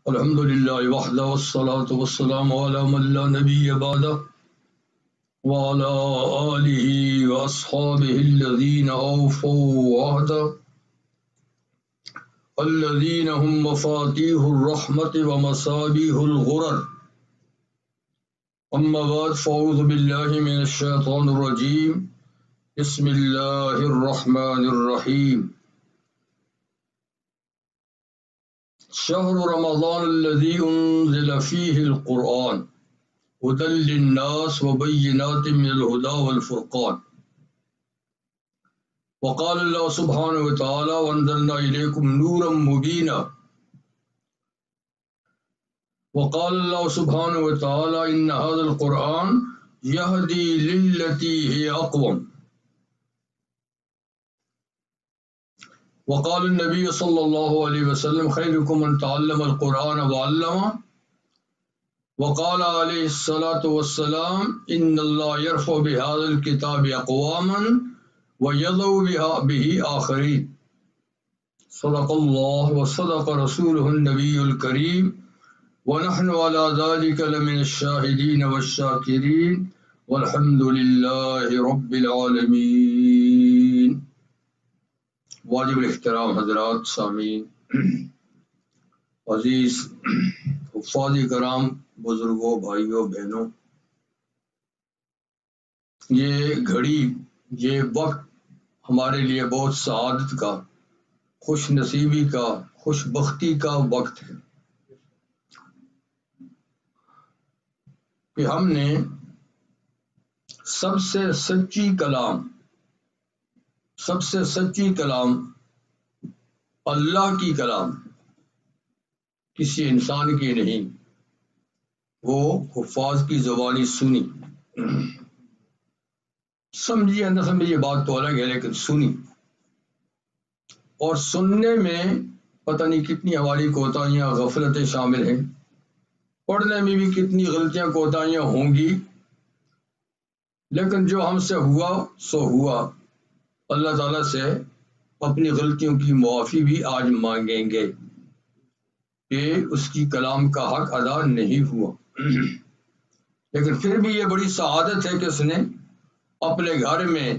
الحمد للہ وحدہ والصلاة والسلام علی من لا نبی بعدہ وعلی آلہ واصحابہ الذین اوفوا عہدہ الذین هم مفاتیح الرحمت ومصابیح الغرر اما بعد فاعوذ باللہ من الشیطان الرجیم بسم اللہ الرحمن الرحیم شهر رمضان الذي أنزل فيه القرآن هدى للناس وبينات من الهدى والفرقان وقال الله سبحانه وتعالى وأنزلنا إليكم نورا مبينا وقال الله سبحانه وتعالى إن هذا القرآن يهدي للتي هي أقوم وقال النبي صلى الله عليه وسلم خيركم من تعلم القرآن وعلمه وقال عليه الصلاة والسلام إن الله يرفع بهذا الكتاب أقواما ويضع به آخرين صدق الله وصدق رسوله النبي الكريم ونحن على ذلك لمن الشاهدين والشاكرين والحمد لله رب العالمين. واجب الاحترام حضرات سامعین، عزیز حفاظ کرام، بزرگوں، بھائیوں، بہنوں، یہ گھڑی، یہ وقت ہمارے لیے بہت سعادت کا، خوش نصیبی کا، خوش بختی کا وقت ہے کہ ہم نے سب سے سچی کلام اللہ کی کلام، کسی انسان کی نہیں، وہ حفاظ کی زبانی سنی، سمجھیے نہ سمجھیے بات تو الگ ہے، لیکن سنی، اور سننے میں پتہ نہیں کتنی ہماری کوتاہیاں، غفلتیں شامل ہیں، پڑھنے میں بھی کتنی غلطیاں، کوتاہیاں ہوں گی، لیکن جو ہم سے ہوا سو ہوا. اللہ تعالیٰ سے اپنی غلطیوں کی معافی بھی آج مانگیں گے کہ اس کی کلام کا حق ادا نہیں ہوا، لیکن پھر بھی یہ بڑی سعادت ہے کہ اس نے اپنے گھر میں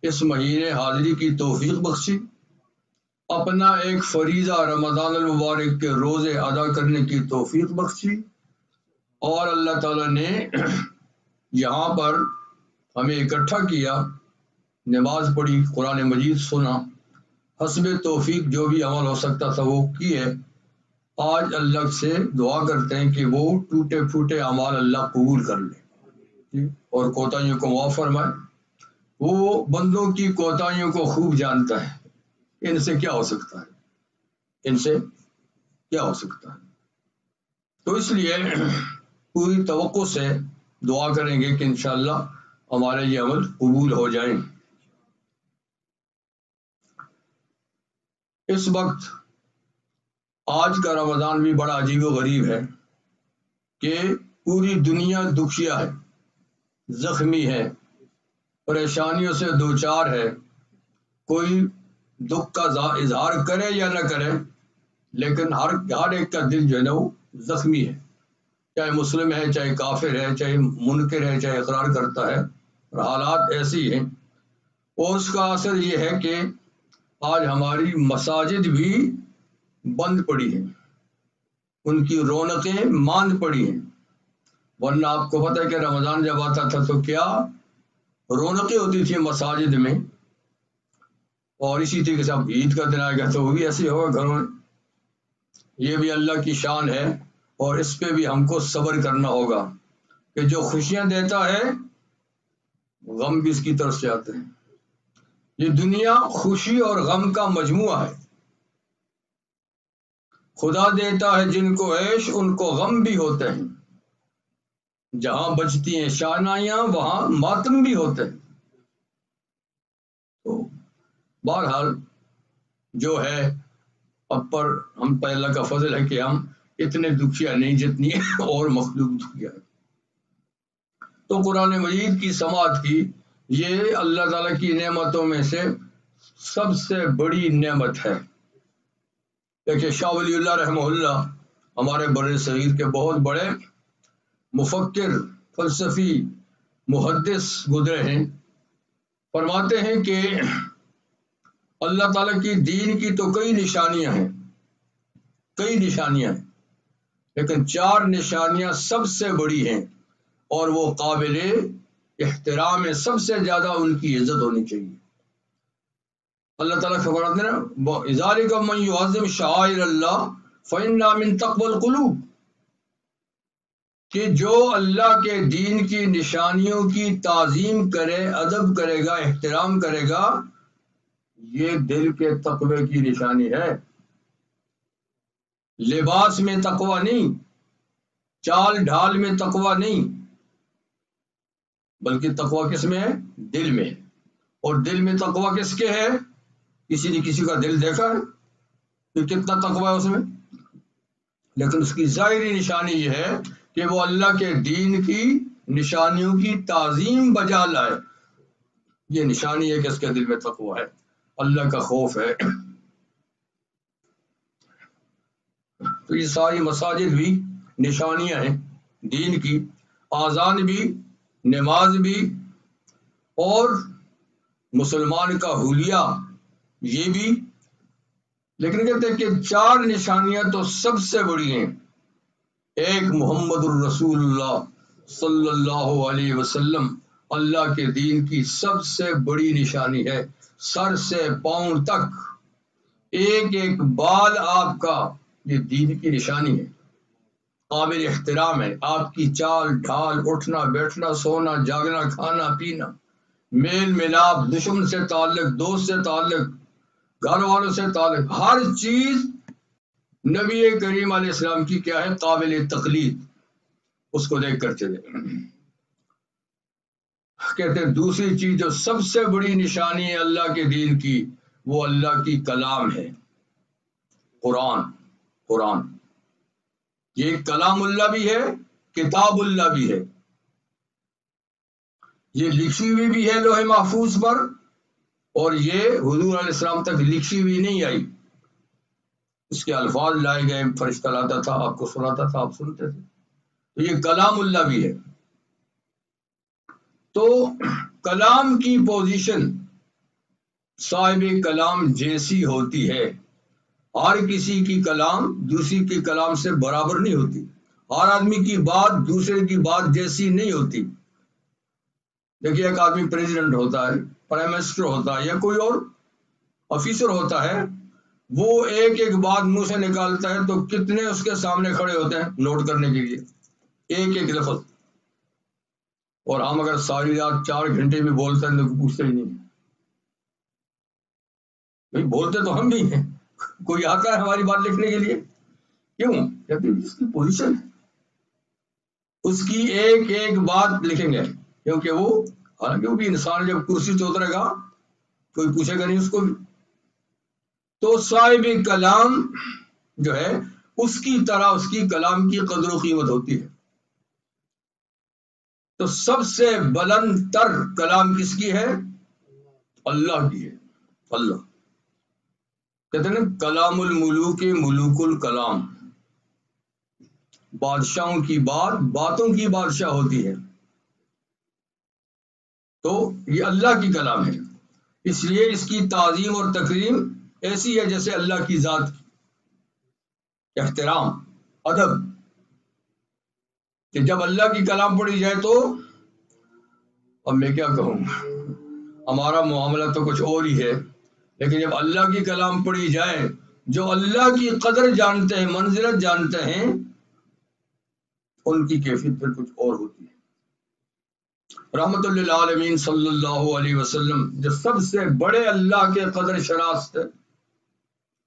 اس مہینے حاضری کی توفیق بخشی، اپنا ایک فریضہ رمضان المبارک کے روزے ادا کرنے کی توفیق بخشی، اور اللہ تعالیٰ نے یہاں پر ہمیں اکٹھا کیا، نماز پڑھی، قرآن مجید سنا، حسب توفیق جو بھی عمل ہو سکتا تھا وہ کیے. آج اللہ سے دعا کرتے ہیں کہ وہ ٹوٹے پھوٹے اعمال اللہ قبول کر لے اور کوتاہیوں کو معاف فرمائے. وہ بندوں کی کوتاہیوں کو خوب جانتا ہے، ان سے کیا ہو سکتا ہے. تو اس لیے پوری توقع سے دعا کریں گے کہ انشاءاللہ ہمارے یہ عمل قبول ہو جائیں. اس وقت آج کا رمضان بھی بڑا عجیب و غریب ہے کہ پوری دنیا دکھیا ہے، زخمی ہے، پریشانیوں سے دوچار ہے. کوئی دکھ کا اظہار کرے یا نہ کرے، لیکن ہر ایک کا دل جو ہے نا وہ زخمی ہے، چاہے مسلم ہے، چاہے کافر ہے، چاہے منکر ہے، چاہے اقرار کرتا ہے، اور حالات ایسی ہیں. اور اس کا اثر یہ ہے کہ آج ہماری مساجد بھی بند پڑی ہیں، ان کی رونقیں ماند پڑی ہیں. ورنہ آپ کو پتہ ہے کہ رمضان جب آتا تھا تو کیا رونقیں ہوتی تھیں مساجد میں، اور اسی طریقے سے اب عید کا دن آئے گا تو وہ بھی ایسے ہوگا گھروں میں. یہ بھی اللہ کی شان ہے، اور اس پہ بھی ہم کو صبر کرنا ہوگا کہ جو خوشیاں دیتا ہے غم بھی اس کی طرف سے آتے ہیں. یہ دنیا خوشی اور غم کا مجموعہ ہے. خدا دیتا ہے جن کو عیش، ان کو غم بھی ہوتے ہیں. جہاں بجتی ہیں شانائیاں وہاں ماتم بھی ہوتے ہیں. تو بہرحال جو ہے، اب پر ہم پر اللہ کا فضل ہے کہ ہم اتنے دکھیا نہیں جتنی اور مخلوق دکھیا ہے. تو قرآن مجید کی سماعت کی یہ اللہ تعالیٰ کی نعمتوں میں سے سب سے بڑی نعمت ہے. دیکھیے شاہ ولی اللہ رحمہ اللہ ہمارے بر صغیر کے بہت بڑے مفکر، فلسفی، محدث گزرے ہیں، فرماتے ہیں کہ اللہ تعالیٰ کی دین کی تو کئی نشانیاں ہیں، لیکن 4 نشانیاں سب سے بڑی ہیں اور وہ قابل احترام ہے، سب سے زیادہ ان کی عزت ہونی چاہیے۔ اللہ تعالیٰ فرماتے ہیں نا ذالک من یعظم شعائر اللہ فإنہا من تقوی القلوب، کہ جو اللہ کے دین کی نشانیوں کی تعظیم کرے، ادب کرے گا، احترام کرے گا، یہ دل کے تقوی کی نشانی ہے۔ لباس میں تقوی نہیں، چال ڈھال میں تقوی نہیں، بلکہ تقوی کس میں ہے؟ دل میں ہے۔ اور دل میں تقوی کس کے ہے؟ کسی نے کسی کا دل دیکھا ہے کہ کتنا تقوی ہے اس میں؟ لیکن اس کی ظاہری نشانی یہ ہے کہ وہ اللہ کے دین کی نشانیوں کی تعظیم بجا لائے، یہ نشانی ہے کہ اس کے دل میں تقوی ہے، اللہ کا خوف ہے۔ تو یہ ساری مساجد بھی نشانیاں ہیں دین کی، آذان بھی، نماز بھی، اور مسلمان کا حلیہ یہ بھی۔ لیکن کہتے ہیں کہ 4 نشانیاں تو سب سے بڑی ہیں۔ ایک محمد الرسول اللہ صلی اللہ علیہ وسلم اللہ کے دین کی سب سے بڑی نشانی ہے، سر سے پاؤں تک ایک ایک بال آپ کا یہ دین کی نشانی ہے، قابل احترام ہے۔ آپ کی چال ڈھال، اٹھنا بیٹھنا، سونا جاگنا، کھانا پینا، میل ملاپ، دشمن سے تعلق، دوست سے تعلق، گھر والوں سے تعلق، ہر چیز نبی کریم علیہ السلام کی کیا ہے؟ قابل تقلید، اس کو دیکھ کر چلے۔ کہتے ہیں دوسری چیز جو سب سے بڑی نشانی ہے اللہ کے دین کی، وہ اللہ کی کلام ہے، قرآن۔ یہ کلام اللہ بھی ہے، کتاب اللہ بھی ہے، یہ لکھی ہوئی بھی ہے لوح محفوظ پر، اور یہ حضور علیہ السلام تک لکھی ہوئی نہیں آئی، اس کے الفاظ لائے گئے، فرشتہ لاتا تھا، آپ کو سناتا تھا، آپ سنتے تھے، تو یہ کلام اللہ بھی ہے۔ تو کلام کی پوزیشن صاحب کلام جیسی ہوتی ہے، ہر کسی کی کلام دوسری کے کلام سے برابر نہیں ہوتی، ہر آدمی کی بات دوسرے کی بات جیسی نہیں ہوتی۔ دیکھیے ایک آدمی پریزیڈنٹ ہوتا ہے، پرائم منسٹر ہوتا ہے، یا کوئی اور آفیسر ہوتا ہے، وہ ایک ایک بات منہ سے نکالتا ہے تو کتنے اس کے سامنے کھڑے ہوتے ہیں نوٹ کرنے کے لیے ایک ایک لفظ، اور ہم اگر ساری رات 4 گھنٹے بھی بولتے ہیں تو پوچھتے ہی نہیں، بھائی بولتے تو ہم بھی ہیں، کوئی آتا ہے ہماری بات لکھنے کے لیے؟ کیوں؟ کہتے ہیں اس کی پوزیشن ہے، اس کی ایک ایک بات لکھیں گے، کیونکہ وہ حالانکہ وہ بھی انسان جب کرسی سے اترے گا کوئی پوچھے گا نہیں اس کو بھی۔ تو صاحب کلام جو ہے اس کی طرح اس کی کلام کی قدر و قیمت ہوتی ہے۔ تو سب سے بلند تر کلام کس کی ہے؟ اللہ کی ہے، اللہ کہتے ہیں کلام الملوک ملوک الکلام، بادشاہوں کی بات باتوں کی بادشاہ ہوتی ہے، تو یہ اللہ کی کلام ہے، اس لیے اس کی تعظیم اور تکریم ایسی ہے جیسے اللہ کی ذات کی احترام، ادب، کہ جب اللہ کی کلام پڑھی جائے تو اب میں کیا کہوں، ہمارا معاملہ تو کچھ اور ہی ہے، لیکن جب اللہ کی کلام پڑھی جائے، جو اللہ کی قدر جانتے ہیں، منزلت جانتے ہیں، ان کی کیفیت پھر کچھ اور ہوتی ہے۔ رحمت للعالمین صلی اللہ علیہ وسلم جو سب سے بڑے اللہ کے قدر شناس تھے،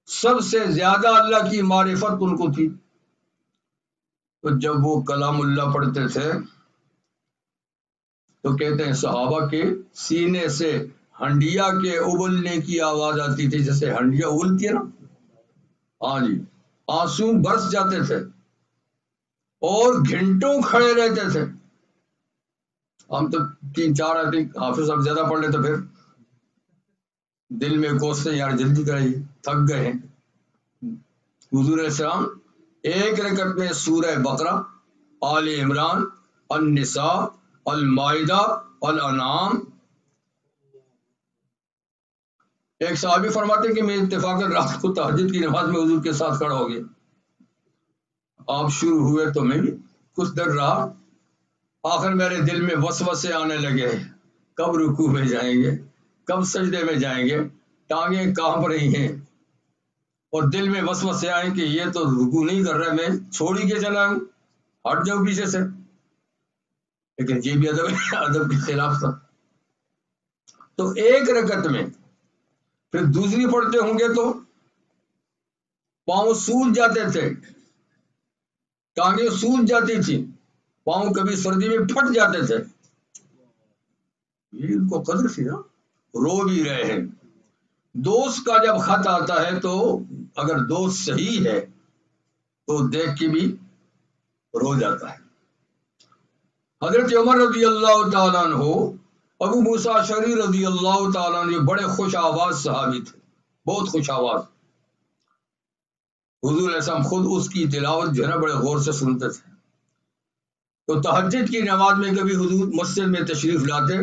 سب سے زیادہ اللہ کی معرفت ان کو تھی، تو جب وہ کلام اللہ پڑھتے تھے تو کہتے ہیں صحابہ کے سینے سے ہنڈیا کے ابلنے کی آواز آتی تھی، جیسے ہنڈیا ابلتی ہے نا، ہاں جی، آنسو برس جاتے تھے اور گھنٹوں کھڑے رہتے تھے۔ ہم تو 3-4 آدمی حافظ صاحب زیادہ پڑھ لیتے، پھر دل میں کوستے یار جلدی کرائیے، تھک گئے ہیں۔ حضور علیہ السلام ایک رکعت میں سورہ بقرہ، آل عمران، النساء، المائدہ، الانعام۔ ایک صحابی فرماتے ہیں کہ میں اتفاقاً رات کو تہجد کی نماز میں حضور کے ساتھ کھڑا ہو گیا۔ آپ شروع ہوئے تو میں بھی کچھ دیر رہا، آخر میرے دل میں وسوسے آنے لگے، کب رکوع میں جائیں گے، کب سجدے میں جائیں گے، ٹانگیں کانپ رہی ہیں، اور دل میں وسوسے آئے کہ یہ تو رکوع نہیں کر رہا، میں چھوڑ ہی کے چلا ہوں، ہٹ جاؤ پیچھے سے۔ لیکن یہ بھی ادب کے خلاف تھا۔ تو ایک رکعت میں پھر دوسری پڑھتے ہوں گے تو پاؤں سوج جاتے تھے، ٹانگیں سوج جاتی تھی، پاؤں کبھی سردی میں پھٹ جاتے تھے۔ یہ ان کو قدر تھی نا، رو بھی رہے ہیں۔ دوست کا جب خط آتا ہے تو اگر دوست صحیح ہے تو دیکھ کے بھی رو جاتا ہے۔ حضرت عمر رضی اللہ تعالیٰ عنہ، ابو موسیٰ اشعری رضی اللہ تعالیٰ عنہ بڑے خوش آواز صحابی تھے، بہت خوش آواز۔ حضور علیہ السلام خود اس کی تلاوت جو ہے نا بڑے غور سے سنتے تھے۔ تو تہجد کی نماز میں کبھی حضور مسجد میں تشریف لاتے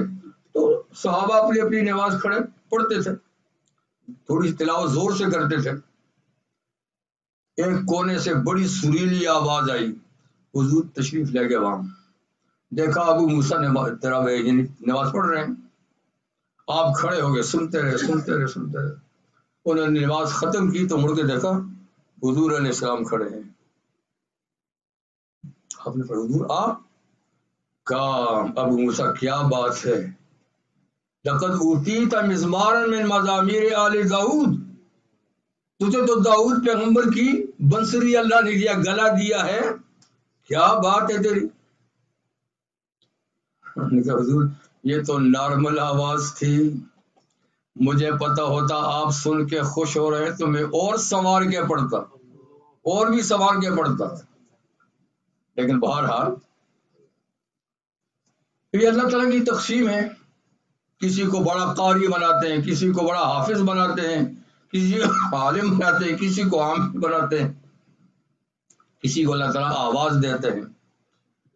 تو صحابہ اپنی اپنی نماز کھڑے پڑھتے تھے، تھوڑی تلاوت زور سے کرتے تھے۔ ایک کونے سے بڑی سریلی آواز آئی، حضور تشریف لے گئے وہاں، دیکھا ابو موسیٰ نماز پڑھ رہے ہیں۔ آپ کھڑے ہو گئے، سنتے رہے سنتے رہے سنتے رہے۔ انہوں نے نماز ختم کی تو مڑ کے دیکھا حضور علیہ السلام کھڑے ہیں۔ آپ نے پڑھا حضور آپ؟ کہا ابو موسیٰ کیا بات ہے، لقد اوتیت مزمارا من مزامیر آل داؤد، تجھے تو داؤد پیغمبر کی بنسری اللہ نے دیا، گلا دیا ہے، کیا بات ہے تیری؟ حضور یہ تو نارمل آواز تھی، مجھے پتا ہوتا آپ سن کے خوش ہو رہے تو میں اور سنوار کے پڑھتا، اور بھی سنوار کے پڑھتا۔ لیکن بہرحال یہ اللہ تعالیٰ کی تقسیم ہے، کسی کو بڑا قاری بناتے ہیں، کسی کو بڑا حافظ بناتے ہیں، کسی کو عالم بناتے ہیں، کسی کو عام بناتے ہیں، کسی کو اللہ تعالیٰ آواز دیتے ہیں۔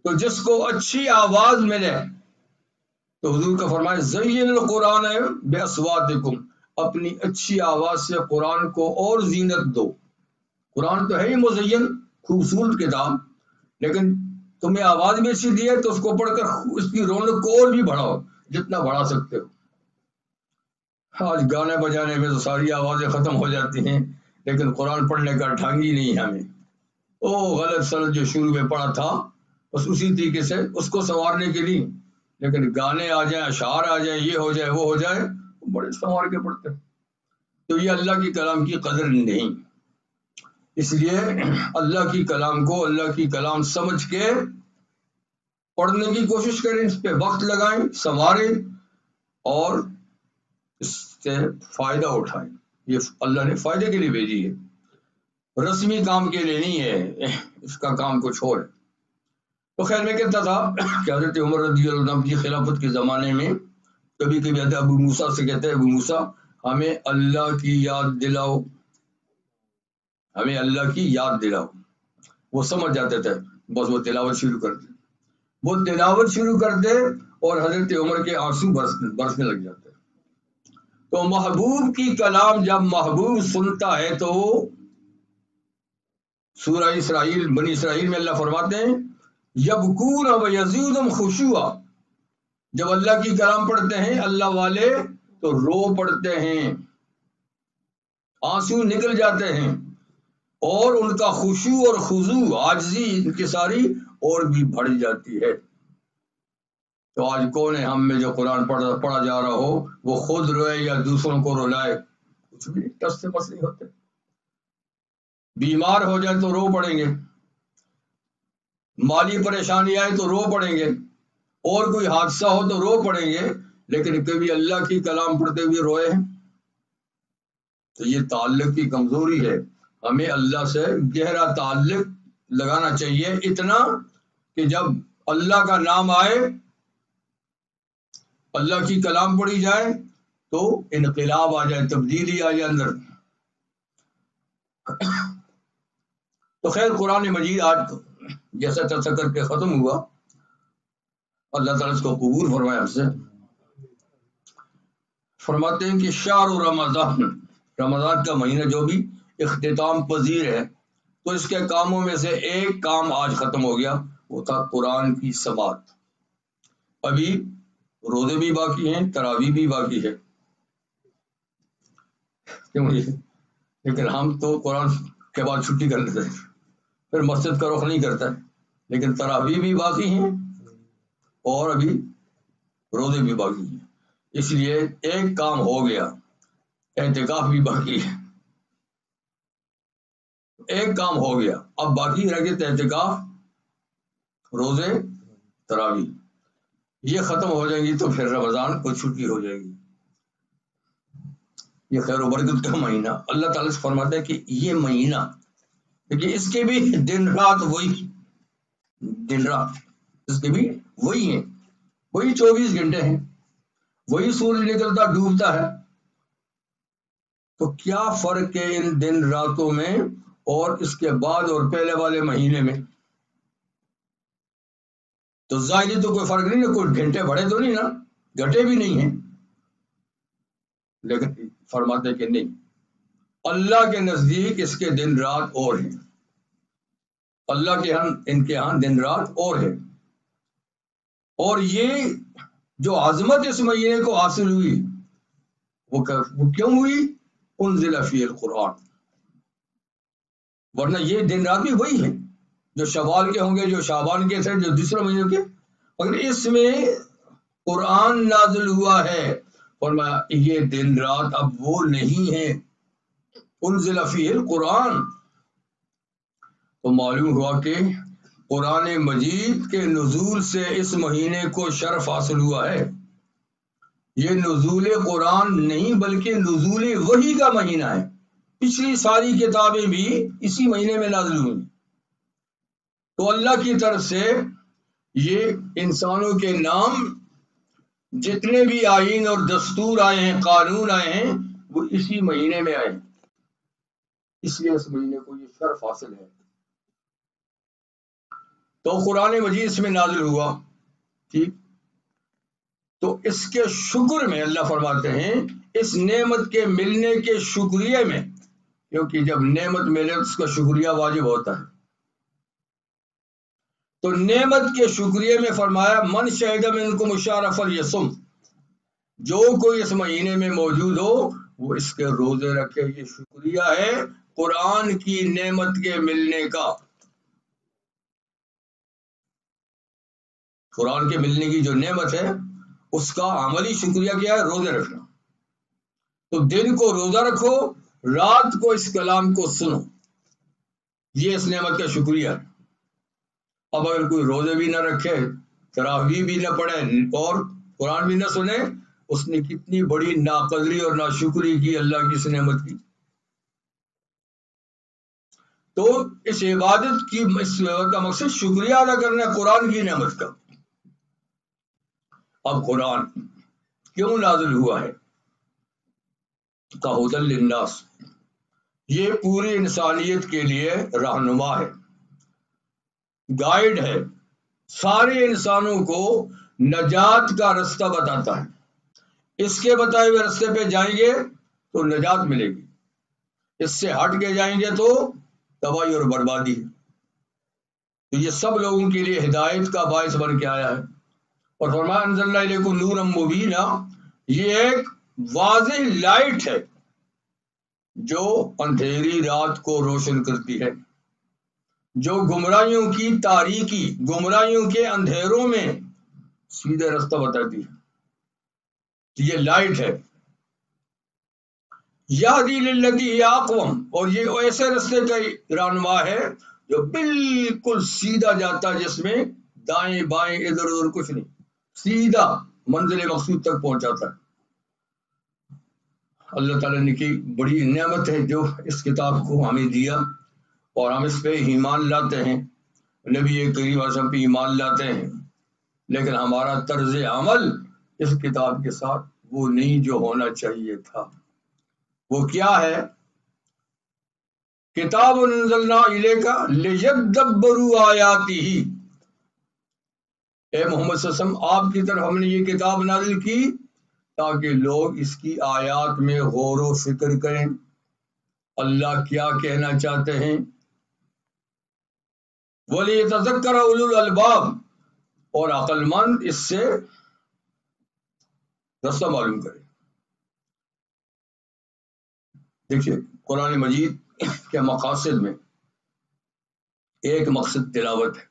تو جس کو اچھی آواز ملے تو حضور کا فرمایا زین القرآن باصواتکم، اپنی اچھی آواز سے قرآن کو اور زینت دو۔ قرآن تو ہے ہی مزین، خوبصورت کتاب، لیکن تمہیں آواز بھی اچھی دی ہے تو اس کو پڑھ کر اس کی رونق کو اور بھی بڑھاؤ جتنا بڑھا سکتے ہو۔ آج گانے بجانے میں تو ساری آوازیں ختم ہو جاتی ہیں، لیکن قرآن پڑھنے کا ڈھنگ ہی نہیں ہے ہمیں۔ غلط سلط جو شروع میں پڑھا تھا بس اسی طریقے سے اس کو سنوارنے کے لیے، لیکن گانے آ جائیں، اشعار آ جائیں، یہ ہو جائے وہ ہو جائے، بڑے سنوار کے پڑھتے ہیں۔ تو یہ اللہ کی کلام کی قدر نہیں۔ اس لیے اللہ کی کلام کو اللہ کی کلام سمجھ کے پڑھنے کی کوشش کریں، اس پہ وقت لگائیں، سنواریں اور اس سے فائدہ اٹھائیں۔ یہ اللہ نے فائدے کے لیے بھیجی ہے، رسمی کام کے لیے نہیں ہے، اس کا کام کچھ اور ہے۔ تو خیر میں کہتا تھا کہ حضرت عمر رضی اللہ عنہ کی خلافت کے زمانے میں کبھی کبھی ابو موسیٰ سے کہتے ہیں ابو موسیٰ ہمیں اللہ کی یاد دلاؤ، ہمیں اللہ کی یاد دلاؤ۔ وہ سمجھ جاتے تھے، بس وہ تلاوت شروع کرتے، وہ تلاوت شروع کرتے اور حضرت عمر کے آنسو برسنے لگ جاتے۔ تو محبوب کی کلام جب محبوب سنتا ہے تو سورہ اسرائیل بنی اسرائیل میں اللہ فرماتے ہیں یبکون و یزیدہم خشوعا، جب اللہ کی کلام پڑھتے ہیں اللہ والے تو رو پڑتے ہیں، آنسو نکل جاتے ہیں، اور ان کا خشوع اور خضوع عاجزی انکساری اور بھی بڑھ جاتی ہے۔ تو آج کون ہے ہم میں جو قرآن پڑھا جا رہا ہو وہ خود روئے یا دوسروں کو رلائے؟ کچھ بھی ٹس سے بس نہیں ہوتے۔ بیمار ہو جائے تو رو پڑیں گے، مالی پریشانی آئے تو رو پڑیں گے، اور کوئی حادثہ ہو تو رو پڑیں گے، لیکن کبھی اللہ کی کلام پڑھتے ہوئے روئے ہیں؟ تو یہ تعلق کی کمزوری ہے۔ ہمیں اللہ سے گہرا تعلق لگانا چاہیے، اتنا کہ جب اللہ کا نام آئے، اللہ کی کلام پڑھی جائے تو انقلاب آ جائے، تبدیلی آ جائے اندر۔ تو خیر قرآن مجید آج جیسا تیسا کر کے ختم ہوا، اللہ تعالیٰ اس کو قبول فرمائے ہم سے۔ فرماتے ہیں کہ شہر رمضان، رمضان کا مہینہ جو بھی اختتام پذیر ہے، تو اس کے کاموں میں سے ایک کام آج ختم ہو گیا، وہ تھا قرآن کی سماعت۔ ابھی روزے بھی باقی ہیں، تراویح بھی باقی ہے، کیوں لیکن ہم تو قرآن کے بعد چھٹی کر لیتے ہیں، پھر مسجد کا رخ نہیں کرتا ہے، لیکن تراویح بھی باقی ہیں اور ابھی روزے بھی باقی ہیں، اس لیے ایک کام ہو گیا، اعتکاف بھی باقی ہے، ایک کام ہو گیا، اب باقی رہ گئے اعتکاف، روزے، تراویح، یہ ختم ہو جائیں گی تو پھر رمضان کو چھٹی ہو جائے گی۔ یہ خیر و برکت کا مہینہ، اللہ تعالیٰ سے فرماتا ہے کہ یہ مہینہ دیکھیے، اس کے بھی دن رات وہی، دن رات اس کے بھی وہی ہیں، وہی 24 گھنٹے ہیں، وہی سورج نکلتا ڈوبتا ہے، تو کیا فرق ہے ان دن راتوں میں اور اس کے بعد اور پہلے والے مہینے میں؟ تو ظاہری تو کوئی فرق نہیں ہے، کوئی گھنٹے بڑھے تو نہیں نا، گھٹے بھی نہیں ہیں، لیکن فرماتے کہ نہیں، اللہ کے نزدیک اس کے دن رات اور ہیں، اللہ کے ہاں ان کے ہاں دن رات اور ہے، اور یہ جو عظمت اس مہینے کو حاصل ہوئی وہ کیوں ہوئی؟ انزل فیہ القرآن، ورنہ یہ دن رات بھی وہی ہیں جو شوال کے ہوں گے، جو شعبان کے تھے، جو دوسرے مہینوں کے، مگر اس میں قرآن نازل ہوا ہے، فرمایا یہ دن رات اب وہ نہیں ہے، انزل فیہ القرآن، تو معلوم ہوا کہ قرآن مجید کے نزول سے اس مہینے کو شرف حاصل ہوا ہے، یہ نزول قرآن نہیں بلکہ نزول وحی کا مہینہ ہے، پچھلی ساری کتابیں بھی اسی مہینے میں نازل ہوئی، تو اللہ کی طرف سے یہ انسانوں کے نام جتنے بھی آئین اور دستور آئے ہیں، قانون آئے ہیں، وہ اسی مہینے میں آئے، اس لیے اس مہینے کو یہ شرف حاصل ہے۔ تو قرآن مجید اس میں نازل ہوا، ٹھیک، تو اس کے شکر میں اللہ فرماتے ہیں، اس نعمت کے ملنے کے شکریہ میں، کیونکہ جب نعمت ملے تو اس کا شکریہ واجب ہوتا ہے، تو نعمت کے شکریہ میں فرمایا من شہد منکم الشہر فلیصم، جو کوئی اس مہینے میں موجود ہو وہ اس کے روزے رکھے، یہ شکریہ ہے قرآن کی نعمت کے ملنے کا، قرآن کے ملنے کی جو نعمت ہے اس کا عملی شکریہ کیا ہے؟ روزے رکھنا، تو دن کو روزہ رکھو، رات کو اس کلام کو سنو، یہ اس نعمت کا شکریہ ہے۔ اب اگر کوئی روزے بھی نہ رکھے، تراویح بھی نہ پڑھے اور قرآن بھی نہ سنے، اس نے کتنی بڑی ناقدری اور ناشکری کی اللہ کی اس نعمت کی۔ تو اس عبادت کا مقصد شکریہ ادا کرنا ہے قرآن کی نعمت کا۔ اب قرآن کیوں نازل ہوا ہے؟ کہدی للناس، یہ پوری انسانیت کے لیے رہنما ہے، گائیڈ ہے، سارے انسانوں کو نجات کا رستہ بتاتا ہے، اس کے بتائے ہوئے رستے پہ جائیں گے تو نجات ملے گی، اس سے ہٹ کے جائیں گے تو تباہی اور بربادی ہے، تو یہ سب لوگوں کے لیے ہدایت کا باعث بن کے آیا ہے، اور فرمایا انزلنا الیکم نورا مبینا، یہ ایک واضح لائٹ ہے جو اندھیری رات کو روشن کرتی ہے، جو گمراہیوں کی تاریکی، گمراہیوں کے اندھیروں میں سیدھے رستہ بتاتی ہے، یہ لائٹ ہے، یہدی للتی ہی اقوم، اور یہ ایسے رستے کا رہنما ہے جو بالکل سیدھا جاتا ہے، جس میں دائیں بائیں ادھر ادھر کچھ نہیں، سیدھا منزل مقصود تک پہنچاتا ہے۔ اللہ تعالیٰ نے کی بڑی نعمت ہے جو اس کتاب کو ہمیں دیا، اور ہم اس پہ ایمان لاتے ہیں، نبی کریم صلی اللہ علیہ وسلم پہ ایمان لاتے ہیں، لیکن ہمارا طرز عمل اس کتاب کے ساتھ وہ نہیں جو ہونا چاہیے تھا۔ وہ کیا ہے؟ کتاب انزلنا الیک لیدبروا آیاتہ، اے محمد صلی اللہ علیہ وسلم آپ کی طرف ہم نے یہ کتاب نازل کی تاکہ لوگ اس کی آیات میں غور و فکر کریں، اللہ کیا کہنا چاہتے ہیں۔ وَلِيَتَذَكَّرَ أُولُو الْأَلْبَابِ، اور عقل مند اس سے رستہ معلوم کرے۔ دیکھیے قرآن مجید کے مقاصد میں ایک مقصد تلاوت ہے،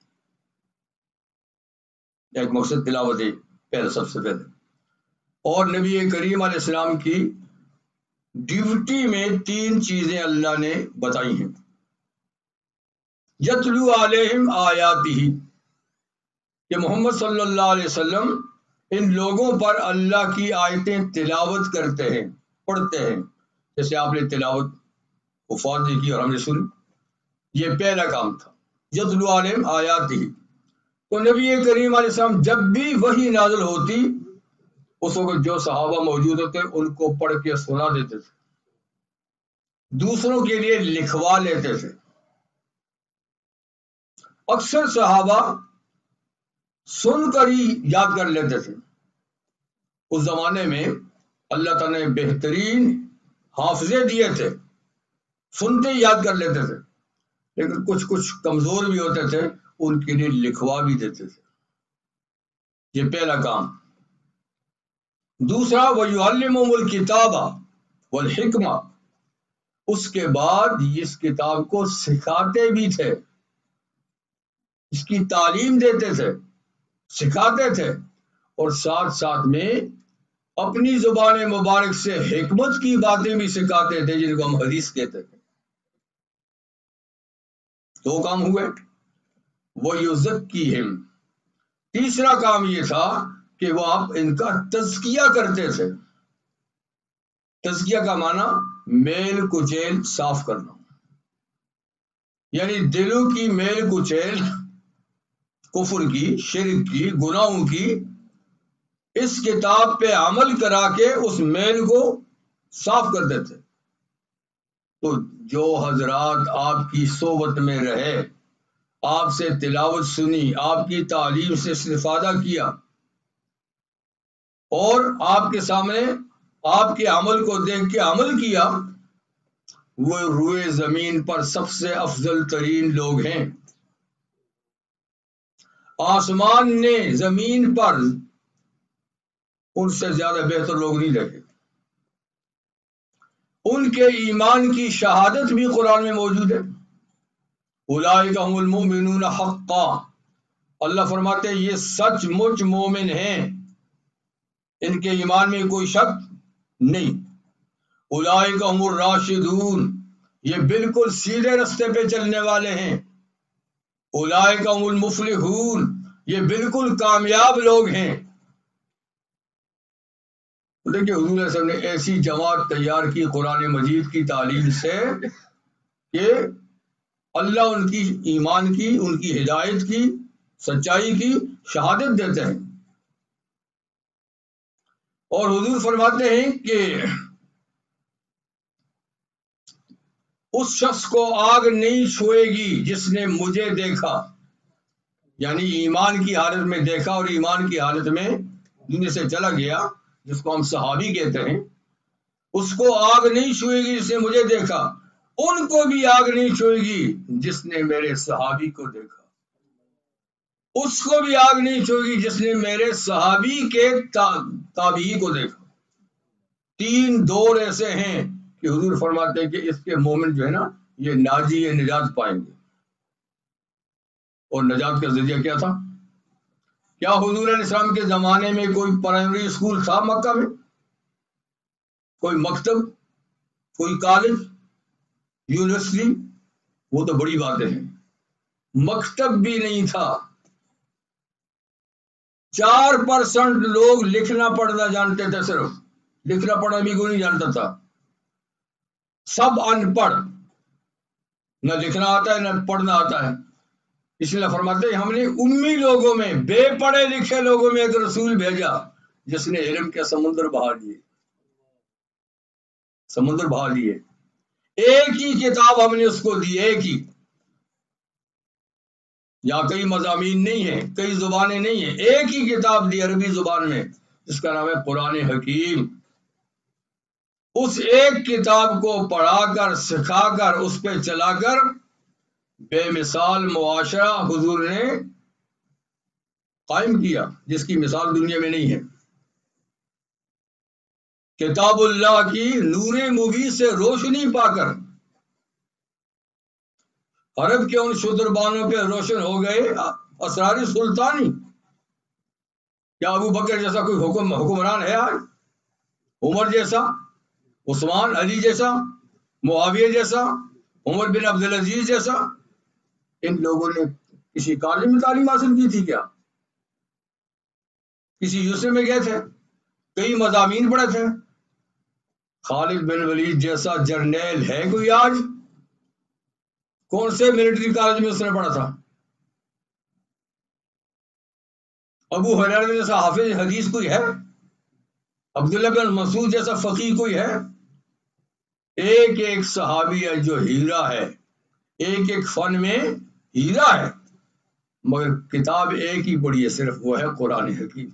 ایک مقصد تلاوت ہے پہلے، سب سے پہلے، اور نبی کریم علیہ السلام کی ڈیوٹی میں 3 چیزیں اللہ نے بتائی ہیں۔ یتلو علیہم آیاتہ، کہ محمد صلی اللہ علیہ وسلم ان لوگوں پر اللہ کی آیتیں تلاوت کرتے ہیں، پڑھتے ہیں، جیسے آپ نے تلاوت حفاظ نے کی اور ہم نے سنی، یہ پہلا کام تھا، یتلو علیہم آیاتہ۔ تو نبی کریم علیہ السلام جب بھی وحی نازل ہوتی اس وقت جو صحابہ موجود ہوتے ان کو پڑھ کے سنا دیتے تھے، دوسروں کے لیے لکھوا لیتے تھے۔ اکثر صحابہ سن کر ہی یاد کر لیتے تھے۔ اس زمانے میں اللہ تعالیٰ نے بہترین حافظے دیے تھے، سنتے ہی یاد کر لیتے تھے، لیکن کچھ کمزور بھی ہوتے تھے، ان کے لیے لکھوا بھی دیتے تھے۔ یہ پہلا کام۔ دوسرا وَيُعَلِّمُهُمُ الْكِتَابَ وَالْحِكْمَةَ، اس کے بعد اس کتاب کو سکھاتے بھی تھے، اس کی تعلیم دیتے تھے، سکھاتے تھے، اور ساتھ ساتھ میں اپنی زبان مبارک سے حکمت کی باتیں بھی سکھاتے تھے، جن کو ہم حدیث کہتے تھے۔ 2 کام ہوئے۔ وَيُزَكِّيهِمْ، تیسرا کام یہ تھا کہ وہ آپ ان کا تزکیہ کرتے تھے۔ تزکیہ کا معنی میل کچیل صاف کرنا، یعنی دلوں کی میل کچیل، کفر کی، شرک کی، گناہوں کی، اس کتاب پہ عمل کرا کے اس میل کو صاف کرتے تھے۔ تو جو حضرات آپ کی صحبت میں رہے، آپ سے تلاوت سنی، آپ کی تعلیم سے استفادہ کیا، اور آپ کے سامنے آپ کے عمل کو دیکھ کے عمل کیا، وہ روئے زمین پر سب سے افضل ترین لوگ ہیں۔ آسمان نے زمین پر ان سے زیادہ بہتر لوگ نہیں دیکھے۔ ان کے ایمان کی شہادت بھی قرآن میں موجود ہے۔ اولئک هم المؤمنون حقا، اللہ فرماتے ہیں یہ سچ مچ مومن ہیں، ان کے ایمان میں کوئی شک نہیں۔ اولئک هم الراشدون، یہ بالکل سیدھے رستے پہ چلنے والے ہیں۔ اولئک هم المفلحون، یہ بالکل کامیاب لوگ ہیں۔ دیکھیے حضور علیہ السلام نے ایسی جماعت تیار کی قرآن مجید کی تعلیم سے کہ اللہ ان کی ایمان کی، ان کی ہدایت کی، سچائی کی شہادت دیتے ہیں۔ اور حضور فرماتے ہیں کہ اس شخص کو آگ نہیں چھوئے گی جس نے مجھے دیکھا، یعنی ایمان کی حالت میں دیکھا اور ایمان کی حالت میں دنیا سے چلا گیا، جس کو ہم صحابی کہتے ہیں، اس کو آگ نہیں چھوئے گی جس نے مجھے دیکھا، ان کو بھی آگ نہیں چھوئے گی جس نے میرے صحابی کو دیکھا، اس کو بھی آگ نہیں چھوئے گی جس نے میرے صحابی کے تابعی کو دیکھا۔ 3 دور ایسے ہیں کہ حضور فرماتے ہیں کہ اس کے مومن جو ہے نا یہ ناجی، یہ نجات پائیں گے۔ اور نجات کا ذریعہ کیا تھا؟ کیا حضور علیہ السلام کے زمانے میں کوئی پرائمری اسکول تھا مکہ میں؟ کوئی مکتب، کوئی کالج، یونیورسٹی؟ وہ تو بڑی باتیں ہیں، مکتب بھی نہیں تھا۔ 4% لوگ لکھنا پڑھنا جانتے تھے، صرف لکھنا پڑھنا بھی کوئی نہیں جانتا تھا، سب ان پڑھ، نہ لکھنا آتا ہے نہ پڑھنا آتا ہے۔ اس لیے فرماتے ہیں ہم نے امی لوگوں میں، بے پڑھے لکھے لوگوں میں ایک رسول بھیجا جس نے علم کے سمندر بہا دیے، سمندر بہا دیے۔ ایک ہی کتاب ہم نے اس کو دی، ایک ہی. یا کئی مضامین نہیں ہیں، کئی زبانیں نہیں ہیں، ایک ہی کتاب دی عربی زبان میں، جس کا نام ہے قرآن حکیم. اس ایک کتاب کو پڑھا کر، سکھا کر، اس پہ چلا کر بے مثال معاشرہ حضور نے قائم کیا، جس کی مثال دنیا میں نہیں ہے. کتاب اللہ کی نور مبین سے روشنی پا کر عرب کے ان شتربانوں پہ روشن ہو گئے اسرار سلطانی. کیا ابو بکر جیسا کوئی حکمران ہے آج؟ عمر جیسا، عثمان علی جیسا، معاویہ جیسا، عمر بن عبدالعزیز جیسا؟ ان لوگوں نے کسی کالج میں تعلیم حاصل کی تھی کیا؟ کسی یوسف میں گئے تھے؟ کئی مضامین پڑھے تھے؟ خالد بن ولید جیسا جرنیل ہے کوئی آج؟ کون سے ملٹری کالج میں اس نے پڑھا تھا؟ ابو ہریرہ جیسا حافظ حدیث کوئی ہے؟ عبداللہ بن مسعود جیسا فقیہ کوئی ہے؟ ایک ایک صحابی ہے جو ہیرا ہے، ایک ایک فن میں ہیرا ہے، مگر کتاب ایک ہی پڑھی ہے صرف، وہ ہے قرآن حکیم.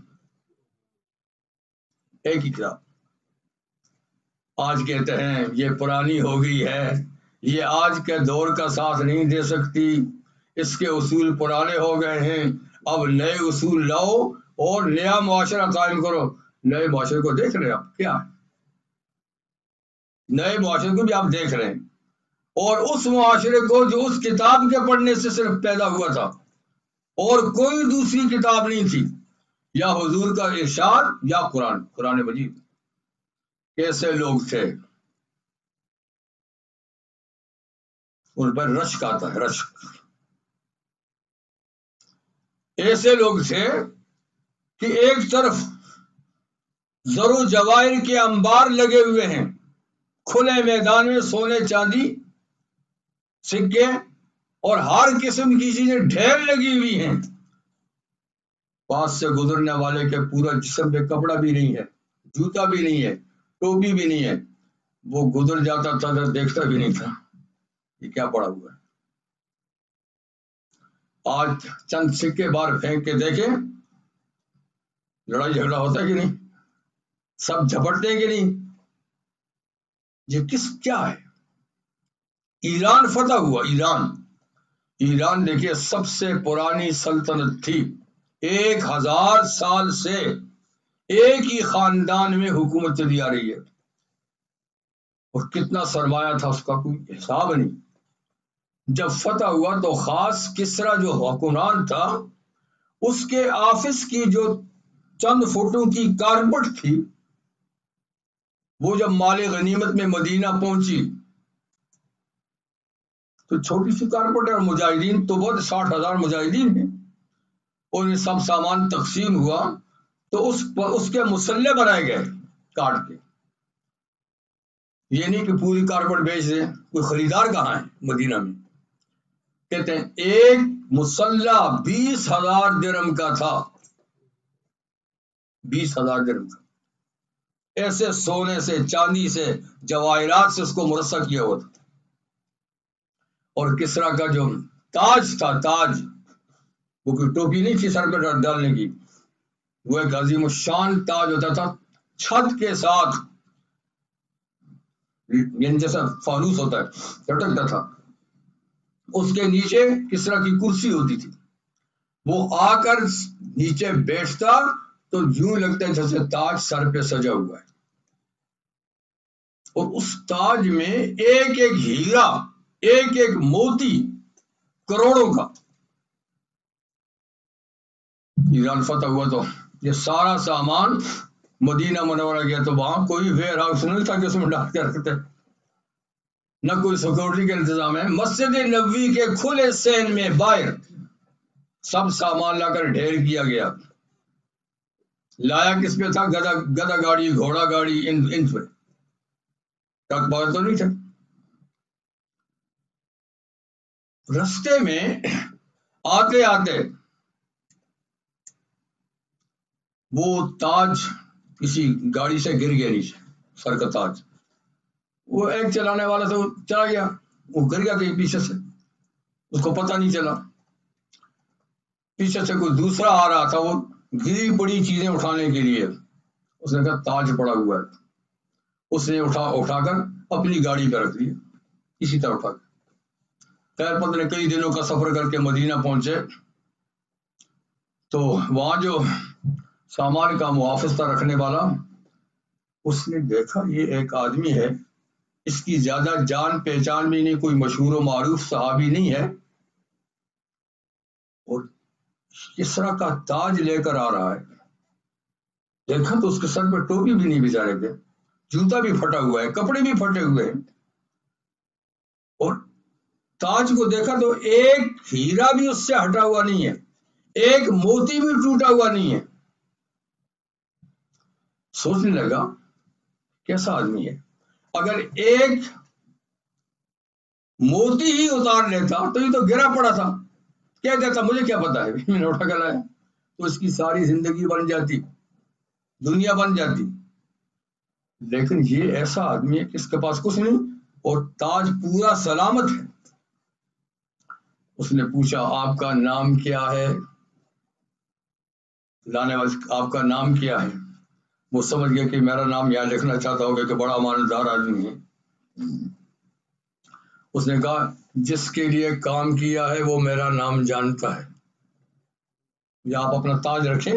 ایک ہی کتاب. آج کہتے ہیں یہ پرانی ہو گئی ہے، یہ آج کے دور کا ساتھ نہیں دے سکتی، اس کے اصول پرانے ہو گئے ہیں، اب نئے اصول لاؤ اور نیا معاشرہ قائم کرو. نئے معاشرے کو دیکھ رہے ہیں آپ کیا؟ نئے معاشرے کو بھی آپ دیکھ رہے ہیں، اور اس معاشرے کو جو اس کتاب کے پڑھنے سے صرف پیدا ہوا تھا اور کوئی دوسری کتاب نہیں تھی، یا حضور کا ارشاد یا قرآن مجید. کیسے لوگ تھے؟ ان پر رشک آتا ہے، رشک. ایسے لوگ تھے کہ ایک طرف زر و جواہر کے انبار لگے ہوئے ہیں، کھلے میدان میں سونے چاندی سکے اور ہر قسم کی چیزیں ڈھیر لگی ہوئی ہیں. پاس سے گزرنے والے کے پورا جسم پہ کپڑا بھی نہیں ہے، جوتا بھی نہیں ہے، ٹوپی بھی نہیں ہے، وہ گزر جاتا تھا تو دیکھتا بھی نہیں تھا یہ کیا پڑا ہوا ہے. آج چند سکے بار پھینک کے دیکھیں، لڑائی جھگڑا ہوتا ہے کہ نہیں؟ سب جھپٹتے کہ نہیں؟ یہ کیا ہے؟ ایران فتح ہوا. ایران دیکھیے سب سے پرانی سلطنت تھی، 1000 سال سے ایک ہی خاندان میں حکومت چلی آ رہی ہے، اور کتنا سرمایہ تھا اس کا کوئی حساب نہیں. جب فتح ہوا تو خاص کسرا جو حکمران تھا، اس کے آفس کی جو چند فٹوں کی کارپٹ تھی، وہ جب مال غنیمت میں مدینہ پہنچی تو چھوٹی سی کارپٹ ہے، اور مجاہدین تو بہت 60,000 مجاہدین ہیں، اور یہ سب سامان تقسیم ہوا تو اس کے مسلح بنائے گئے کاٹ کے. یہ نہیں کہ پوری کارپٹ بیچ دیں، کوئی خریدار کہاں ہے مدینہ میں. کہتے ہیں ایک مسلح 20,000 درہم کا تھا، 20,000 درہم کا. ایسے سونے سے، چاندی سے، جواہرات سے اس کو مرصع کیا ہوا تھا. اور کسرا کا جو تاج تھا، تاج، وہ کوئی ٹوپی نہیں تھی سر پہ ڈالنے کی، وہ ایک عظیم الشان تاج ہوتا تھا، چھت کے ساتھ، یعنی جیسا فانوس ہوتا ہے لٹکتا تھا. اس کے نیچے کسرا کی کرسی ہوتی تھی، وہ آ کر نیچے بیٹھتا تو یوں لگتا ہے جیسے تاج سر پہ سجا ہوا ہے. اور اس تاج میں ایک ایک ہیرا، ایک ایک موتی کروڑوں کا. ایران فتح ہوا تو یہ سارا سامان مدینہ منورہ گیا تو وہاں کوئی ویئر ہاؤس نہیں تھا کہ اس میں ڈال کے رکھتے، نہ کوئی سیکورٹی کا انتظام ہے. مسجد نبوی کے کھلے سین میں باہر سب سامان لا کر ڈھیر کیا گیا. لایا کس پہ تھا؟ گدا گاڑی، گھوڑا گاڑی، ان پہ ٹرک بغیر تو نہیں تھے. رستے میں آتے آتے وہ تاج کسی گاڑی سے گر گیا نیچے، سر کا تاج. وہ ایک چلانے والا تھا، وہ چلا گیا، وہ گر گیا کہیں پیچھے سے، اس کو پتہ نہیں چلا. پیچھے سے کوئی دوسرا آ رہا تھا، وہ گری پڑی چیزیں اٹھانے کے لیے، اس نے کہا تاج پڑا ہوا ہے، اس نے اٹھا کر اپنی گاڑی پہ رکھ دیا اسی طرح اٹھا کر. خیر پتہ نے کئی دنوں کا سفر کر کے مدینہ پہنچے تو وہاں جو سامان کا محافظ تھا رکھنے والا، اس نے دیکھا یہ ایک آدمی ہے، اس کی زیادہ جان پہچان بھی نہیں، کوئی مشہور و معروف صحابی نہیں ہے، اور کسرا کا تاج لے کر آ رہا ہے. دیکھا تو اس کے سر پہ ٹوپی بھی نہیں بیچارے پہ، جوتا بھی پھٹا ہوا ہے، کپڑے بھی پھٹے ہوئے ہیں، اور تاج کو دیکھا تو ایک ہیرا بھی اس سے ہٹا ہوا نہیں ہے، ایک موتی بھی ٹوٹا ہوا نہیں ہے. سوچنے لگا کیسا آدمی ہے، اگر ایک موتی ہی اتار لیتا تو یہ تو گرا پڑا تھا، کہہ دیتا مجھے کیا پتا ہے میں نے اٹھا کر لایا، تو اس کی ساری زندگی بن جاتی، دنیا بن جاتی. لیکن یہ ایسا آدمی ہے کہ اس کے پاس کچھ نہیں اور تاج پورا سلامت ہے. اس نے پوچھا آپ کا نام کیا ہے؟ لانے والے آپ کا نام کیا ہے؟ وہ سمجھ گیا کہ میرا نام یہاں لکھنا چاہتا ہوگا کہ بڑا امانتدار آدمی ہے. اس نے کہا جس کے لیے کام کیا ہے وہ میرا نام جانتا ہے. یا آپ اپنا تاج رکھیں،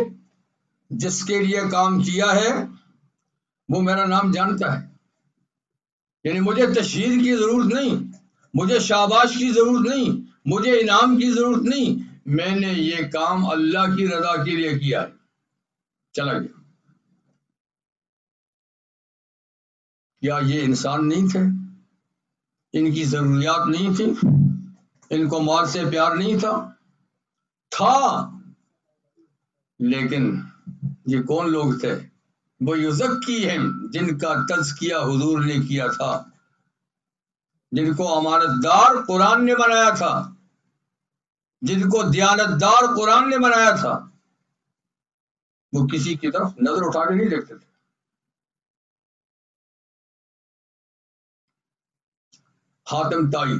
جس کے لیے کام کیا ہے وہ میرا نام جانتا ہے. یعنی مجھے تشہیر کی ضرورت نہیں، مجھے شاباش کی ضرورت نہیں، مجھے انعام کی ضرورت نہیں، میں نے یہ کام اللہ کی رضا کے لیے کیا ہے. چلا گیا. کیا یہ انسان نہیں تھے؟ ان کی ضروریات نہیں تھی؟ ان کو مال سے پیار نہیں تھا؟ تھا. لیکن یہ کون لوگ تھے؟ وہ یزکیہم، جن کا تزکیہ حضور نے کیا تھا، جن کو امانت دار قرآن نے بنایا تھا، جن کو دیانت دار قرآن نے بنایا تھا. وہ کسی کی طرف نظر اٹھا کے نہیں دیکھتے تھے. حاتم تائی،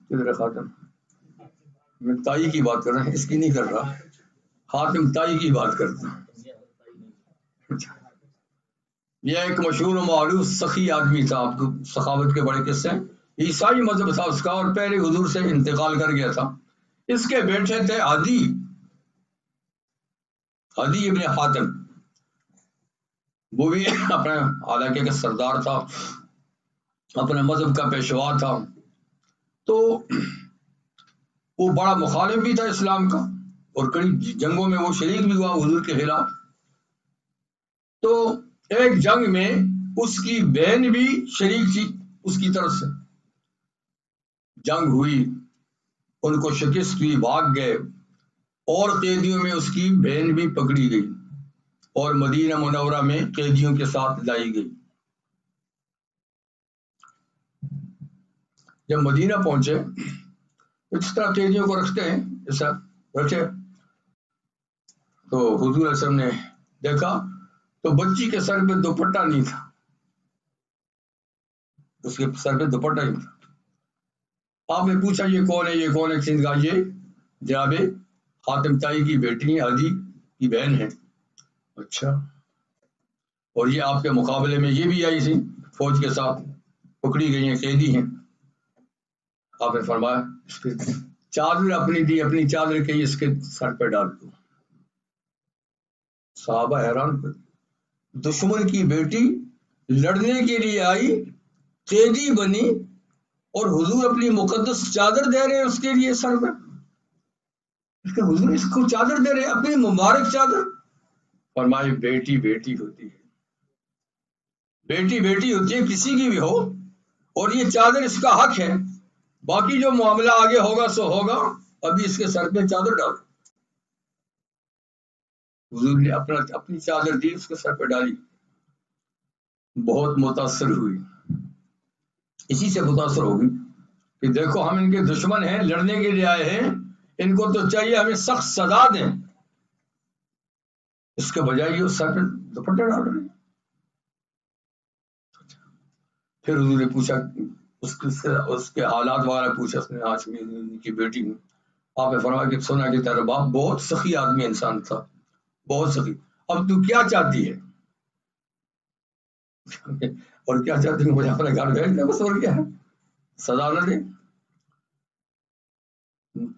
کدھر ہے خاتم؟ میں تائی کی بات کر رہا ہوں، اس کی نہیں کر رہا، حاتم تائی کی بات کرتا ہوں. یہ ایک مشہور و معروف سخی آدمی تھا، آپ کو سخاوت کے بڑے قصے ہیں. عیسائی مذہب تھا اس کا اور پہلے حضور سے انتقال کر گیا تھا. اس کے بیٹے تھے عدی ابن حاتم، وہ بھی اپنے علاقے کا سردار تھا، اپنے مذہب کا پیشوا تھا. تو وہ بڑا مخالف بھی تھا اسلام کا، اور کئی جنگوں میں وہ شریک بھی ہوا حضور کے خلاف. تو ایک جنگ میں اس کی بہن بھی شریک تھی، اس کی طرف سے جنگ ہوئی، ان کو شکست ہوئی، بھاگ گئے، اور قیدیوں میں اس کی بہن بھی پکڑی گئی اور مدینہ منورہ میں قیدیوں کے ساتھ لائی گئی. جب مدینہ پہنچے اس طرح قیدیوں کو رکھتے ہیں، ایسا رکھے تو حضور علیہ السلام نے دیکھا تو بچی کے سر پہ دوپٹہ نہیں تھا، اس کے سر پہ دوپٹہ نہیں تھا. آپ نے پوچھا یہ کون ہے، یہ کون ہے؟ کہا یہ جناب حاتم تائی کی بیٹی ہیں، عدی کی بہن ہے. اچھا، اور یہ آپ کے مقابلے میں یہ بھی آئی تھی فوج کے ساتھ، پکڑی گئی ہیں، قیدی ہیں. آپ نے فرمایا اس کی چادر اپنی دی، اپنی چادر کے اس کے سر پہ ڈال دو. صحابہ حیران ہوئے، دشمن کی بیٹی لڑنے کے لیے آئی، قیدی بنی، اور حضور اپنی مقدس چادر دے رہے ہیں اس کے لیے سر پہ. حضور اس کو چادر دے رہے ہیں، اپنی مبارک چادر. فرمائے بیٹی بیٹی ہوتی ہے، بیٹی بیٹی ہوتی ہے کسی کی بھی ہو، اور یہ چادر اس کا حق ہے، باقی جو معاملہ آگے ہوگا سو ہوگا، ابھی اس کے سر پہ چادر ڈالو. حضور نے اپنی چادر دی، اس کے سر پہ ڈالی. بہت متاثر ہوئی، اسی سے متاثر ہوگی کہ دیکھو ہم ان کے دشمن ہیں، لڑنے کے لیے آئے ہیں، ان کو تو چاہیے ہمیں سخت سزا دیں، اس کے بجائے یہ سر پہ دوپٹہ ڈال رہے ہیں. پھر حضور نے پوچھا اس کے حالات وغیرہ پوچھا، اس نے ہاشمی کی بیٹی ہوں. آپ نے فرمایا کہ سنا کہ تیرا باپ بہت سخی آدمی انسان تھا، بہت سخی، اب تو کیا چاہتی ہے؟ اور کیا چاہتی ہوں؟ مجھے اپنے گھر بھیج دے بس، اور کیا ہے، سزا نہ دے.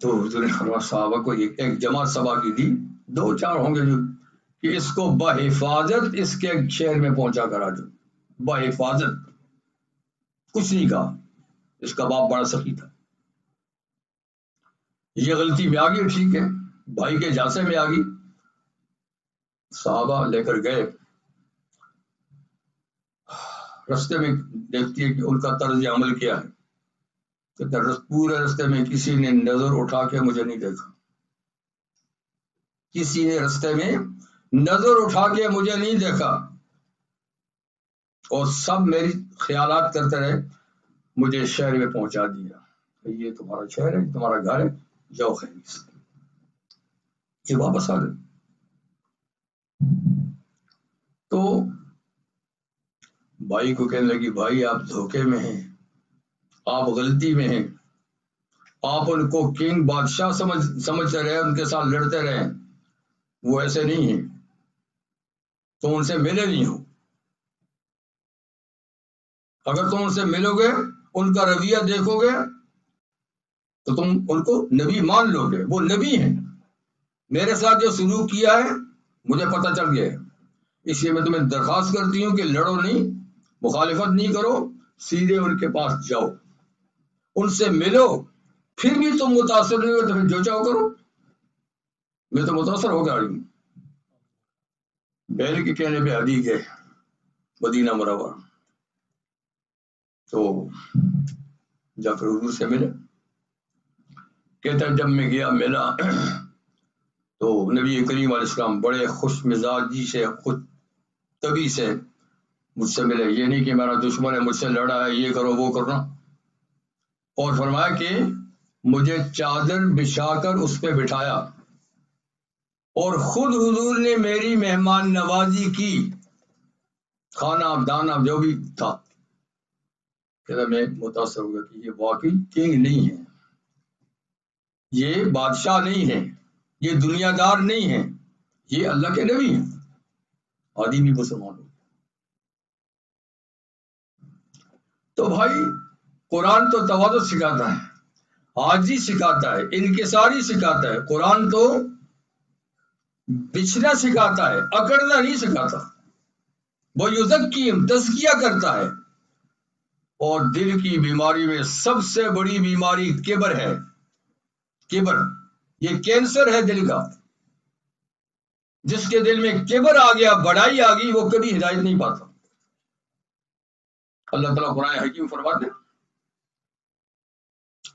تو حضور نے فرمایا صحابہ کو ایک جماعت سبا کی دی، 2-4 ہوں گے جو، کہ اس کو بحفاظت اس کے شہر میں پہنچا کرا دو، بحفاظت. کچھ نہیں کہا، اس کا باپ بڑا سخی تھا. یہ غلطی میں آ گئی، ٹھیک ہے، بھائی کے جھانسے میں آ گئی. صحابہ لے کر گئے، رستے میں دیکھتی ہے کہ ان کا طرز عمل کیا ہے. پورے رستے میں کسی نے نظر اٹھا کے مجھے نہیں دیکھا، کسی نے رستے میں نظر اٹھا کے مجھے نہیں دیکھا، اور سب میری خیالات کرتے رہے. مجھے شہر میں پہنچا دیا، یہ تمہارا شہر ہے، تمہارا گھر ہے، جاؤ خیریت سے. یہ واپس آ گئے. تو بھائی کو کہنے لگی بھائی آپ دھوکے میں ہیں، آپ غلطی میں ہیں، آپ ان کو کنگ بادشاہ سمجھتے رہے، ان کے ساتھ لڑتے رہے، وہ ایسے نہیں ہیں، تم ان سے ملے نہیں ہو. اگر تم ان سے ملو گے، ان کا رویہ دیکھو گے، تو تم ان کو نبی مان لو گے. وہ نبی ہیں، میرے ساتھ جو سلوک کیا ہے مجھے پتہ چل گیا ہے. اس لیے میں تمہیں درخواست کرتی ہوں کہ لڑو نہیں، مخالفت نہیں کرو، سیدھے ان کے پاس جاؤ، ان سے ملو. پھر بھی تم متاثر نہیں ہو تو پھر جو چاہو کرو، میں تو متاثر ہو گیا ہوں. بیل کے کہنے پہ علی گئے مدینہ منورہ. تو جب پھر حضور سے ملے، کہتا ہے جب میں گیا ملا تو نبی کریم علیہ السلام بڑے خوش مزاجی سے، خود طبی سے مجھ سے ملے. یہ نہیں کہ میرا دشمن ہے، مجھ سے لڑا ہے، یہ کرو وہ کرنا. اور فرمایا کہ مجھے چادر بچھا کر اس پہ بٹھایا، اور خود حضور نے میری مہمان نوازی کی، کھانا دانا جو بھی تھا. کہتا میں متاثر ہو گیا کہ یہ واقعی کنگ نہیں ہے، یہ بادشاہ نہیں ہے، یہ دنیا دار نہیں ہے، یہ اللہ کے نبی ہیں. آدھی بھی مسلمان ہو. تو بھائی قرآن تو تواضع سکھاتا ہے، عاجزی سکھاتا ہے، انکساری سکھاتا ہے. قرآن تو بچھنا سکھاتا ہے، اکڑنا نہیں سکھاتا. وہ یزکیم تزکیہ کرتا ہے. اور دل کی بیماری میں سب سے بڑی بیماری کبر ہے. کبر یہ کینسر ہے دل کا. جس کے دل میں کبر آ گیا، بڑائی آ گئی، وہ کبھی ہدایت نہیں پاتا. اللہ تعالیٰ قرآن حکیم فرماتے ہیں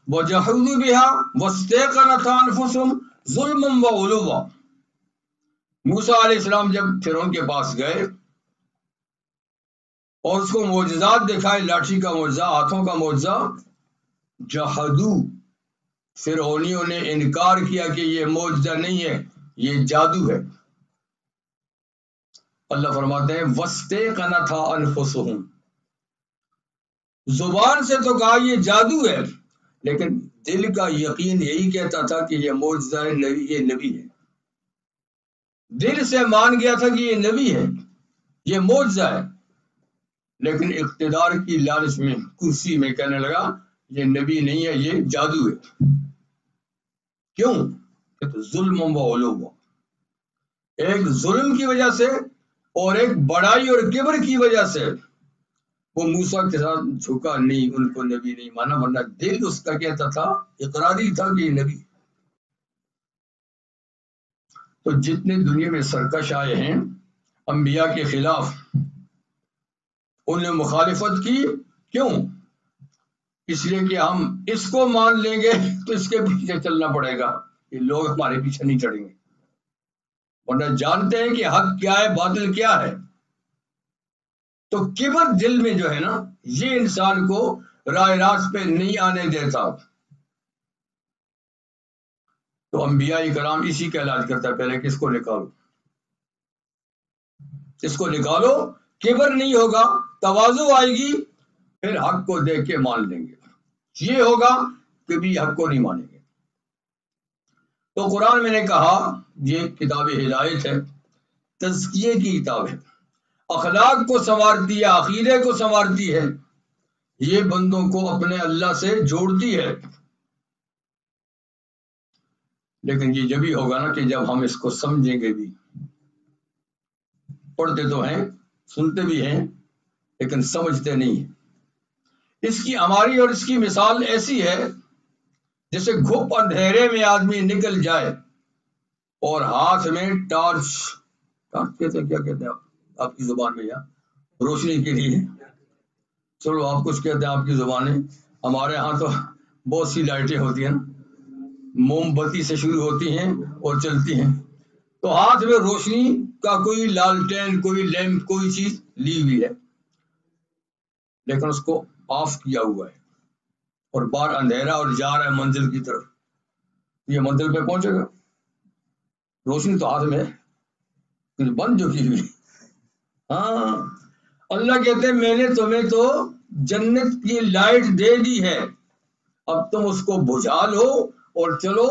وَجَحُودُوا بِهَا وَاسْتَيْقَنَتْهَا أَنفُسُهُمْ ظُلْمًا وَعُلُوًّا. موسیٰ علیہ السلام جب فرعون کے پاس گئے اور اس کو معجزات دکھائے، لاٹھی کا معجزہ، ہاتھوں کا معجزہ، جحدو فرعونیوں نے انکار کیا کہ یہ معجزہ نہیں ہے، یہ جادو ہے. اللہ فرماتے ہیں وَاسْتَيْقَنَتْهَا أَنفُسُهُمْ. زبان سے تو کہا یہ جادو ہے، لیکن دل کا یقین یہی کہتا تھا کہ یہ معجزہ ہے، نبی، یہ نبی ہے. دل سے مان گیا تھا کہ یہ نبی ہے، یہ معجزہ ہے، لیکن اقتدار کی لالچ میں، کرسی میں کہنے لگا یہ نبی نہیں ہے، یہ جادو ہے. کیوں؟ کہ ظلم و علو، ایک ظلم کی وجہ سے اور ایک بڑائی اور کبر کی وجہ سے وہ موسیٰ کے ساتھ جھکا نہیں، ان کو نبی نہیں مانا، ورنہ دل اس کا کہتا تھا، اقراری تھا کہ یہ نبی. تو جتنے دنیا میں سرکش آئے ہیں انبیاء کے خلاف، انہوں نے مخالفت کی. کیوں؟ اس لیے کہ ہم اس کو مان لیں گے تو اس کے پیچھے چلنا پڑے گا، یہ لوگ ہمارے پیچھے نہیں چڑھیں گے، ورنہ جانتے ہیں کہ حق کیا ہے، باطل کیا ہے. تو کبر دل میں جو ہے نا، یہ انسان کو راہ راست پہ نہیں آنے دیتا. تو انبیاء کرام اسی کا علاج کرتا ہے، پہلے کس کو نکالو، اس کو نکالو، کبر نہیں ہوگا، تواضع آئے گی، پھر حق کو دیکھ کے مان لیں گے. یہ ہوگا کبھی حق کو نہیں مانیں گے. تو قرآن میں نے کہا یہ کتاب ہدایت ہے، تزکیے کی کتاب ہے، اخلاق کو سنوارتی ہے، عقیدے کو سنوارتی ہے، یہ بندوں کو اپنے اللہ سے جوڑتی ہے. لیکن یہ جبھی ہوگا نا کہ جب ہم اس کو سمجھیں گے بھی. پڑھتے تو ہیں، سنتے بھی ہیں، لیکن سمجھتے نہیں ہیں. اس کی ہماری اور اس کی مثال ایسی ہے جیسے گھپ اندھیرے میں آدمی نکل جائے اور ہاتھ میں ٹارچ کہتے ہیں، کیا کہتے ہیں آپ کی زبان میں، یا روشنی کے لیے، چلو آپ کچھ کہتے ہیں آپ کی زبانیں، ہمارے ہاں تو بہت سی لائٹیں ہوتی ہیں نا، موم بتی سے شروع ہوتی ہیں اور چلتی ہیں. تو ہاتھ میں روشنی کا کوئی لالٹین، کوئی لیمپ، کوئی چیز لی ہوئی ہے، لیکن اس کو آف کیا ہوا ہے اور باہر اندھیرا اور جا رہا ہے منزل کی طرف. یہ منزل پہ پہنچے گا؟ روشنی تو ہاتھ میں ہے، بند جو کی ہوئی. ہاں، اللہ کہتے ہیں میں نے تمہیں تو جنت کی لائٹ دے دی ہے، اب تم اس کو بجھا لو اور چلو،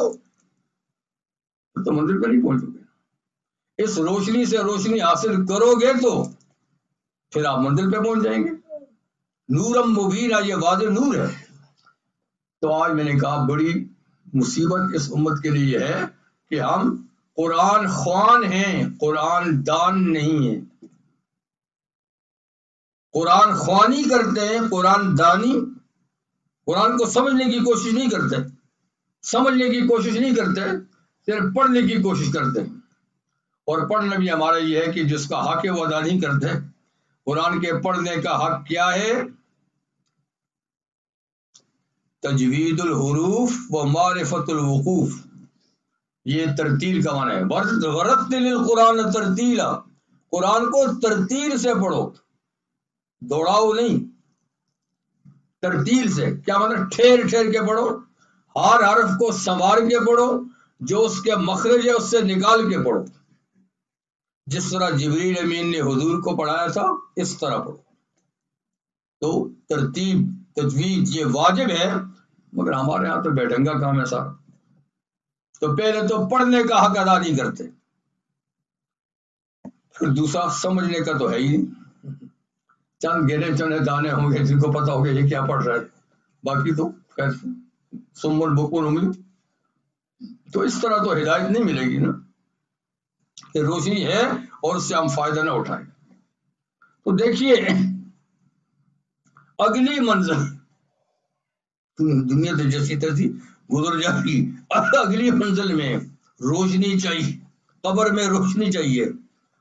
تو منزل پہ نہیں پہنچو گے. اس روشنی سے روشنی حاصل کرو گے تو پھر آپ منزل پہ پہنچ جائیں گے. نورم مبین، یہ واضح نور ہے. تو آج میں نے کہا بڑی مصیبت اس امت کے لیے ہے کہ ہم قرآن خوان ہیں، قرآن دان نہیں ہیں. قرآن خوانی کرتے ہیں، قرآن دانی. قرآن کو سمجھنے کی کوشش نہیں کرتے، سمجھنے کی کوشش نہیں کرتے، صرف پڑھنے کی کوشش کرتے ہیں. اور پڑھنا بھی ہمارا یہ ہے کہ جس کا حق ہے وہ ادا نہیں کرتے. قرآن کے پڑھنے کا حق کیا ہے؟ تجوید الحروف و معرفت الوقوف، یہ ترتیل کا معنی ہے. ورتل القرآن ترتیلا، قرآن کو ترتیل سے پڑھو، دوڑاؤ نہیں، ترتیل سے. کیا مطلب؟ ٹھہر ٹھہر کے پڑھو، ہر حرف کو سنوار کے پڑھو، جو اس کے مخرج ہے اس سے نکال کے پڑھو. جس طرح جبریل امین نے حضور کو پڑھایا تھا اس طرح پڑھو. تو ترتیب، تجوید یہ واجب ہے، مگر ہمارے ہاں تو بیڈنگا کام ہے سارا. تو پہلے تو پڑھنے کا حق ادا نہیں کرتے، پھر دوسرا سمجھنے کا تو ہے ہی نہیں. چند گنے چنے دانے ہوں گے جن کو پتا ہوگا یہ کیا پڑھ رہا ہے، باقی تو خیر سمن بکن ہوں گے. تو اس طرح تو ہدایت نہیں ملے گی نا، کہ روشنی ہے اور اس سے ہم فائدہ نہ اٹھائیں. تو دیکھیے اگلی منزل، دنیا تو جیسی تیسی گزر جاتی، اگلی منزل میں روشنی چاہیے، قبر میں روشنی چاہیے،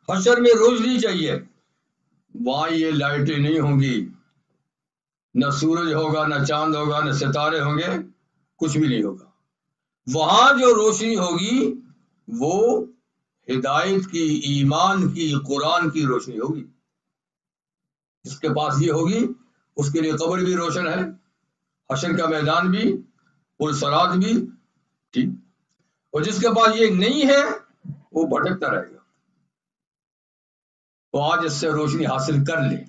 حشر میں روشنی چاہیے. وہاں یہ لائٹیں نہیں ہوں گی، نہ سورج ہوگا، نہ چاند ہوگا، نہ ستارے ہوں گے، کچھ بھی نہیں ہوگا. وہاں جو روشنی ہوگی وہ ہدایت کی، ایمان کی، قرآن کی روشنی ہوگی. جس کے پاس یہ ہوگی اس کے لیے قبر بھی روشن ہے، حشر کا میدان بھی، پلسرات بھی، ٹھیک. اور جس کے پاس یہ نہیں ہے وہ بھٹکتا رہے گا. تو آج اس سے روشنی حاصل کر لیں.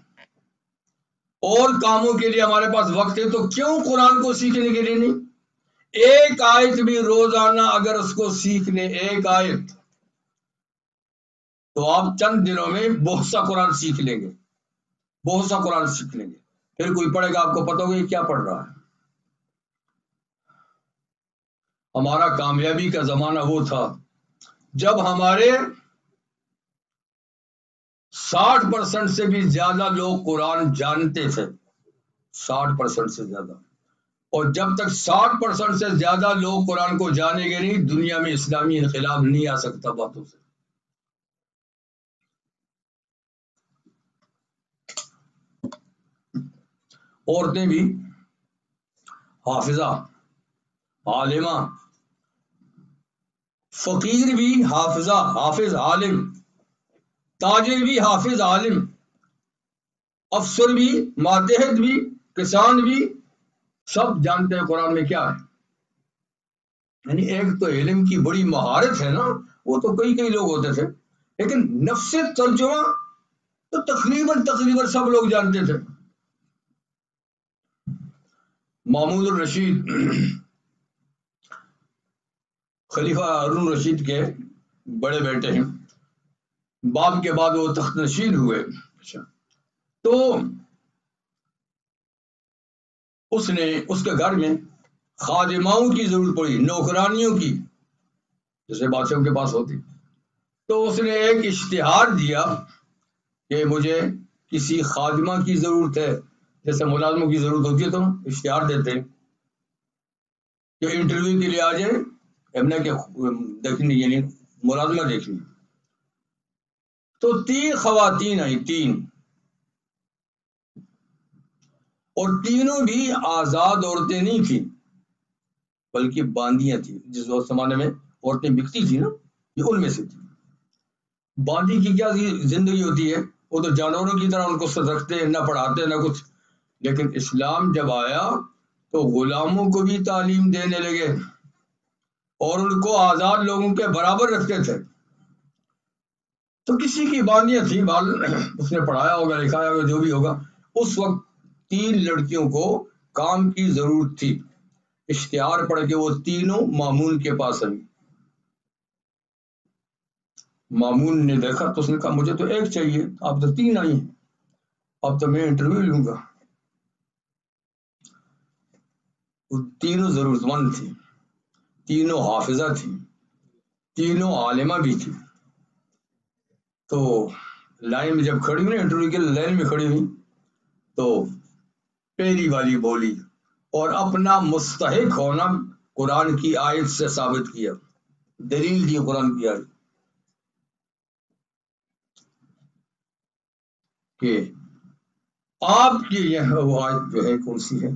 اور کاموں کے لیے ہمارے پاس وقت ہے، تو کیوں قرآن کو سیکھنے کے لیے نہیں؟ ایک آیت بھی روزانہ اگر اس کو سیکھ لیں، ایک آیت، تو آپ چند دنوں میں بہت سا قرآن سیکھ لیں گے، بہت سا قرآن سیکھ لیں گے. پھر کوئی پڑھے گا، آپ کو پتا ہوگا یہ کیا پڑھ رہا ہے. ہمارا کامیابی کا زمانہ وہ تھا جب ہمارے 60% سے بھی زیادہ لوگ قرآن جانتے تھے، 60% سے زیادہ. اور جب تک 60% سے زیادہ لوگ قرآن کو جانیں گے نہیں، دنیا میں اسلامی انقلاب نہیں آ سکتا باتوں سے. عورتیں بھی حافظہ، عالمہ، فقیر بھی حافظہ، حافظ عالم، تاجر بھی حافظ عالم، افسر بھی، ماتحت بھی، کسان بھی، سب جانتے ہیں قرآن میں کیا ہے. یعنی ایک تو علم کی بڑی مہارت ہے نا، وہ تو کئی لوگ ہوتے تھے، لیکن نفس ترجمہ تو تقریباً سب لوگ جانتے تھے. محمود الرشید خلیفہ ہارون رشید کے بڑے بیٹے ہیں، باپ کے بعد وہ تخت نشین ہوئے. اچھا، تو اس کے گھر میں خادماؤں کی ضرورت پڑی، نوکرانیوں کی، جیسے بادشاہوں کے پاس ہوتی. تو اس نے ایک اشتہار دیا کہ مجھے کسی خادمہ کی ضرورت ہے، جیسے ملازموں کی ضرورت ہوتی ہے تو اشتہار دیتے ہیں کہ انٹرویو کے لیے آ جائیں، ہم نے دیکھنی یعنی ملازمہ دیکھنی. تو 3 خواتین آئی، 3، اور تینوں بھی آزاد عورتیں نہیں تھیں بلکہ باندیاں تھیں. جس زمانے میں عورتیں بکتی تھیں نا، یہ ان میں سے تھی. باندی کی کیا زندگی ہوتی ہے، وہ تو جانوروں کی طرح ان کو رکھتے، نہ پڑھاتے نہ کچھ. لیکن اسلام جب آیا تو غلاموں کو بھی تعلیم دینے لگے اور ان کو آزاد لوگوں کے برابر رکھتے تھے. تو کسی کی باندیاں تھی، اس نے پڑھایا ہوگا، لکھایا ہوگا، جو بھی ہوگا. اس وقت 3 لڑکیوں کو کام کی ضرورت تھی. اشتہار پڑھ کے وہ تینوں مامون کے پاس آئی. مامون نے دیکھا تو اس نے کہا مجھے تو ایک چاہیے، آپ تو 3 آئی ہیں، اب تو میں انٹرویو لوں گا. وہ تینوں ضرورت مند تھی، تینوں حافظہ تھی، تینوں عالمہ بھی تھی. تو لائن میں جب کھڑی ہوئی، انٹرویو کے لائن میں کھڑی ہوئی، تو پہلی والی بولی اور اپنا مستحق ہونا قرآن کی آیت سے ثابت کیا، دلیل دی قرآن کی آیت کہ آپ کی یہ وہ آیت جو ہے کون سی ہے،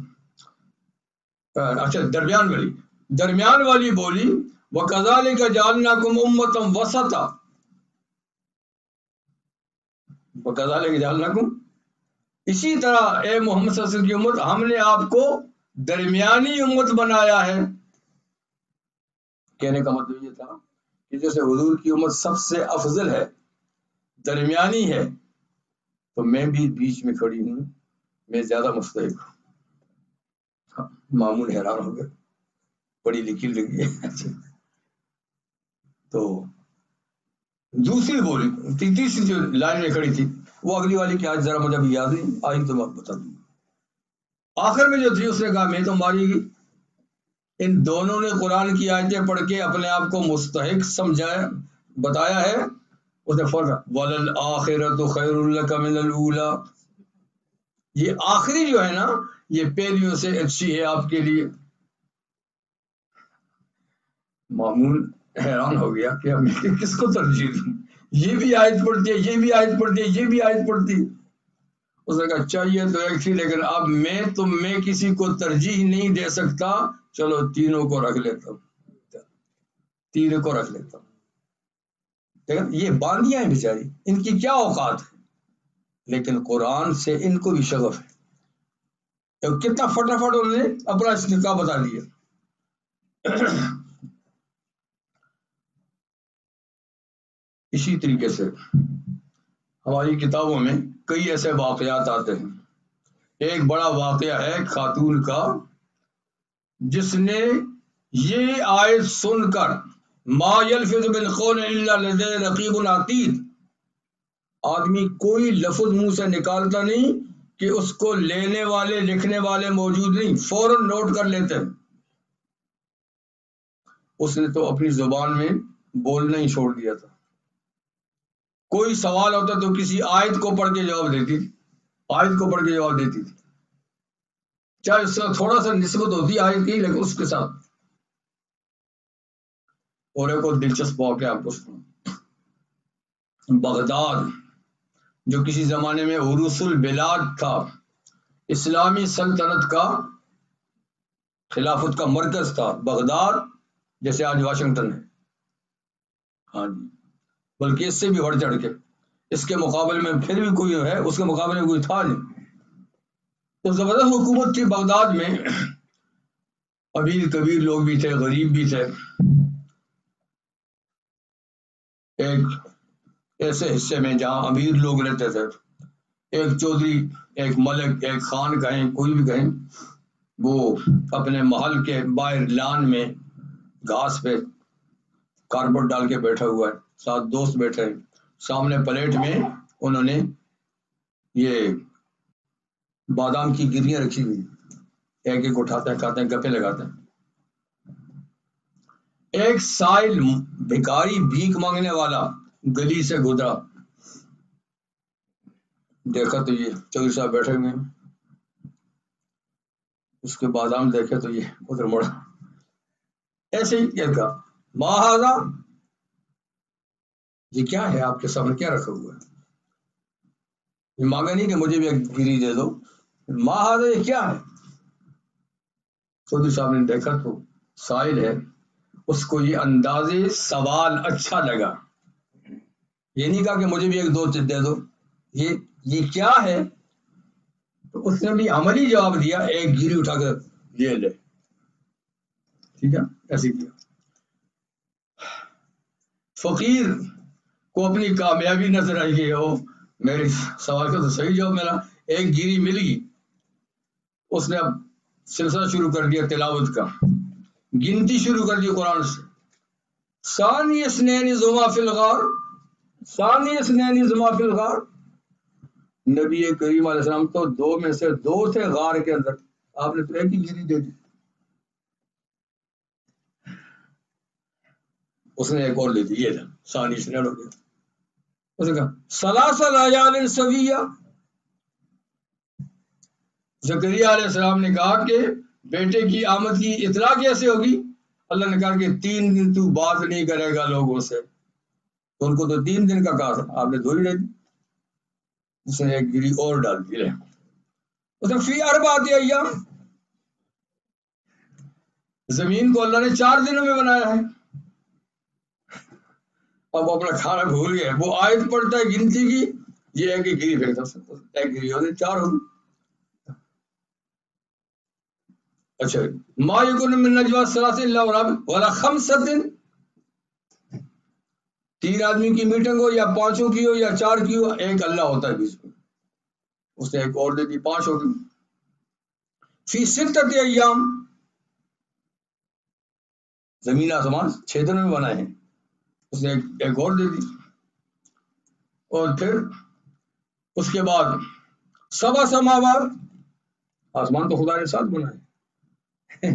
اچھا درمیان والی بولی وَكَذَلِكَ جَعَلْنَاكُمْ أُمَّةً وَسَطًا، وَكَذَلِكَ جَعَلْنَاكُمْ، اسی طرح اے محمد صلی اللہ علیہ وسلم کی امت، ہم نے آپ کو درمیانی امت بنایا ہے. کہنے کا مطلب یہ تھا کہ جیسے حضور کی امت سب سے افضل ہے، درمیانی ہے، تو میں بھی بیچ میں کھڑی ہوں، میں زیادہ مستحق ہوں. مامون حیران ہو گئے، پڑھی لکھی لگی ہے. تو دوسری بولی، تیسری جو لائن میں کھڑی تھی، وہ اگلی والی کی آج ذرا مجھے ابھی یاد نہیں آئی تو میں بتا دوں. آخر میں جو تھی اس نے کہا میں تو ماری گی. ان دونوں نے قرآن کی آیتیں پڑھ کے اپنے آپ کو مستحق سمجھایا، بتایا ہے. اس نے فوراً وَلَلْآخِرَةُ خَيْرٌ لَكَ مِنَ الْأُولَىٰ، یہ آخری جو ہے نا یہ پہلیوں سے اچھی ہے آپ کے لیے. مامون حیران ہو گیا کہ اب میں کس کو ترجیح دوں، یہ بھی آیت پڑھتی ہے، یہ بھی آیت پڑھتی ہے، یہ بھی آیت پڑھتی. اس نے کہا چاہیے تو ایک تھی، لیکن اب میں کسی کو ترجیح نہیں دے سکتا، چلو تینوں کو رکھ لیتا ہوں، تینوں کو رکھ لیتا ہوں. لیکن یہ باندیاں ہیں بیچاری، ان کی کیا اوقات ہے، لیکن قرآن سے ان کو بھی شغف ہے. کتنا فٹافٹ انہوں نے اپنا استقاع بتا دیا. اسی طریقے سے ہماری کتابوں میں کئی ایسے واقعات آتے ہیں. ایک بڑا واقعہ ہے خاتون کا جس نے یہ آیت سن کر ما یلفظ من قول الا لدیہ رقیب عتید، آدمی کوئی لفظ منہ سے نکالتا نہیں کہ اس کو لینے والے لکھنے والے موجود نہیں، فوراً نوٹ کر لیتے ہیں. اس نے تو اپنی زبان میں بولنا ہی چھوڑ دیا تھا. کوئی سوال ہوتا تو کسی آیت کو پڑھ کے جواب دیتی تھی، آیت کو پڑھ کے جواب دیتی تھی، چاہے اس سے تھوڑا سا نسبت ہوتی آیت کی، لیکن اس کے ساتھ. اور ایک اور دلچسپ واقعہ آپ کو سنوں. بغداد جو کسی زمانے میں عروس البلاد تھا، اسلامی سلطنت کا خلافت کا مرکز تھا بغداد، جیسے آج واشنگٹن ہے. ہاں جی، بلکہ اس سے بھی بڑھ چڑھ کے، اس کے مقابلے میں پھر بھی کوئی ہے، اس کے مقابلے میں کوئی تھا نہیں. تو زبردست حکومت تھی بغداد میں، امیر کبیر لوگ بھی تھے، غریب بھی تھے. ایک ایسے حصے میں جہاں امیر لوگ رہتے تھے، ایک چودھری، ایک ملک، ایک خان کہیں، کوئی بھی کہیں، وہ اپنے محل کے باہر لان میں گھاس پہ کارپیٹ ڈال کے بیٹھا ہوا ہے، ساتھ دوست بیٹھے ہیں، سامنے پلیٹ میں انہوں نے یہ بادام کی گریاں رکھی ہوئی، ایک ایک اٹھاتے ہیں، کھاتے ہیں، گپے لگاتے ہیں۔ ایک سائل بھکاری بھیک مانگنے والا گلی سے گزرا، دیکھا تو یہ چودھری صاحب بیٹھے ہوئے ہیں، اس کے بادام دیکھے تو یہ ادھر مڑا، ایسے ہی کہا ماہذا، یہ کیا ہے آپ کے سامنے، کیا رکھا ہوا ہے؟ یہ مانگا نہیں کہ مجھے بھی ایک گری دے دو، ماہذا یہ کیا ہے؟ چودھری صاحب نے دیکھا تو سائل ہے، اس کو یہ انداز سوال اچھا لگا، یہ نہیں کہا کہ مجھے بھی ایک دو دے دو، یہ کیا ہے؟ تو اس نے بھی عملی جواب دیا، ایک گری اٹھا کر یہ لے، ٹھیک ہے، ایسے کیا۔ فقیر کو اپنی کامیابی نظر آئی کہ او میرے سوال کا تو صحیح جواب ملا، ایک گری مل گئی۔ اس نے اب سلسلہ شروع کر دیا تلاوت کا، گنتی شروع کر دی قرآن سے، ثانی اثنین ذما فی الغار، ثانی اثنین ذما فی الغار، نبی کریم علیہ السلام تو دو میں سے دو تھے غار کے اندر، آپ نے تو ایک ہی گری دے دی۔ اس نے ایک اور دے دی، یہ تھا ثانی اثنین ہو گیا۔ اس نے کہا ثلاث لیال سویہ، زکریا علیہ السلام نے کہا کہ بیٹے کی آمد کی اطلاع کیسے ہوگی؟ اللہ نے کہا کہ 3 دن تو بات نہیں کرے گا لوگوں سے، تو ان کو تو 3 دن کا کہا تھا، آپ نے 2 ہی دے دی۔ اس نے ایک گری اور ڈال دی، اس نے فی اربعۃ ایام، زمین کو اللہ نے 4 دنوں میں بنایا ہے۔ اب اپنا کھانا بھول گئے، وہ آیت پڑھتا ہے گنتی کی، یہ ایک ہی گری پھینکتا، ایک گری ہوگی 4 ہوگی۔ اچھا، ما یکن من نجوی ثلاث الا ولا خمسۃ، 3 آدمی کی میٹنگ ہو یا 5 کی ہو یا 4 کی ہو، ایک اللہ ہوتا ہے بیچ میں۔ اس نے ایک اور دے دی، 5 ہو گئی۔ فی 6 ایام، زمین آسمان 6 دنوں میں بنائے ہیں، اس نے ایک اور دے دی۔ اور پھر اس کے بعد 7 سماوات، آسمان تو خدا نے 7 بنائے،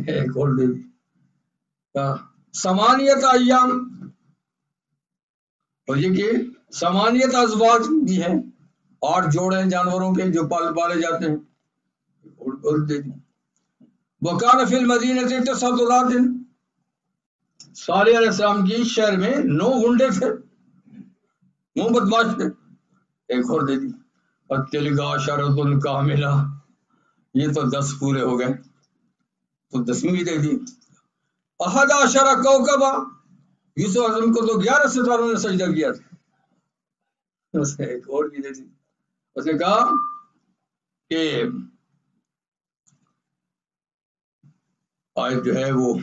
ایک اور دے دی۔ 8 ایام، اور یہ کہ 8 ازواج بھی ہیں، 8 جوڑے ہیں جانوروں کے جو پالے جاتے ہیں، اور دے دی۔ وَكَانَ فِي الْمَدِينَةِ 9 رَاعٍ، صالح علیہ السلام کی شہر میں 9 گنڈے تھے، 9 بدماش تھے، ایک اور دے دی۔ تِلْكَ عَشَرَةٌ كَامِلَةٌ، یہ تو 10 پورے ہو گئے، تو 10ویں بھی دے دی۔ 11 کوكبا، یوسف اعظم کو تو 11 ستاروں نے سجدہ کیا تھا، اس نے ایک اور بھی دے دی۔ اس نے کہا کہ آیت جو ہے وہ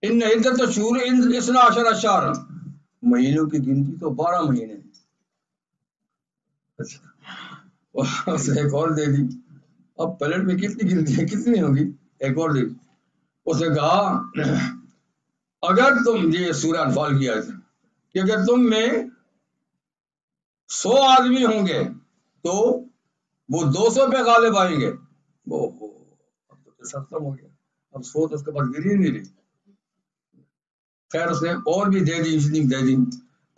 ان عدت الشہور 12 شہرا، مہینوں کی گنتی تو 12 مہینے ہیں۔ اس نے ایک اور دے دی، اب پلیٹ میں کتنی گنتی ہے، کتنی ہوگی، ایک اور دے دی۔ اس نے کہا اگر تم، یہ سورہ انفال کی آیت ہے، کہ اگر تم میں 100 آدمی ہوں گے تو وہ 200 پہ غالب آئیں گے۔ اب تو قصہ ختم ہو گیا، اب 100 تو اس کے پاس گری نہیں رہی۔ خیر اس نے اور بھی دے دی، دے دی۔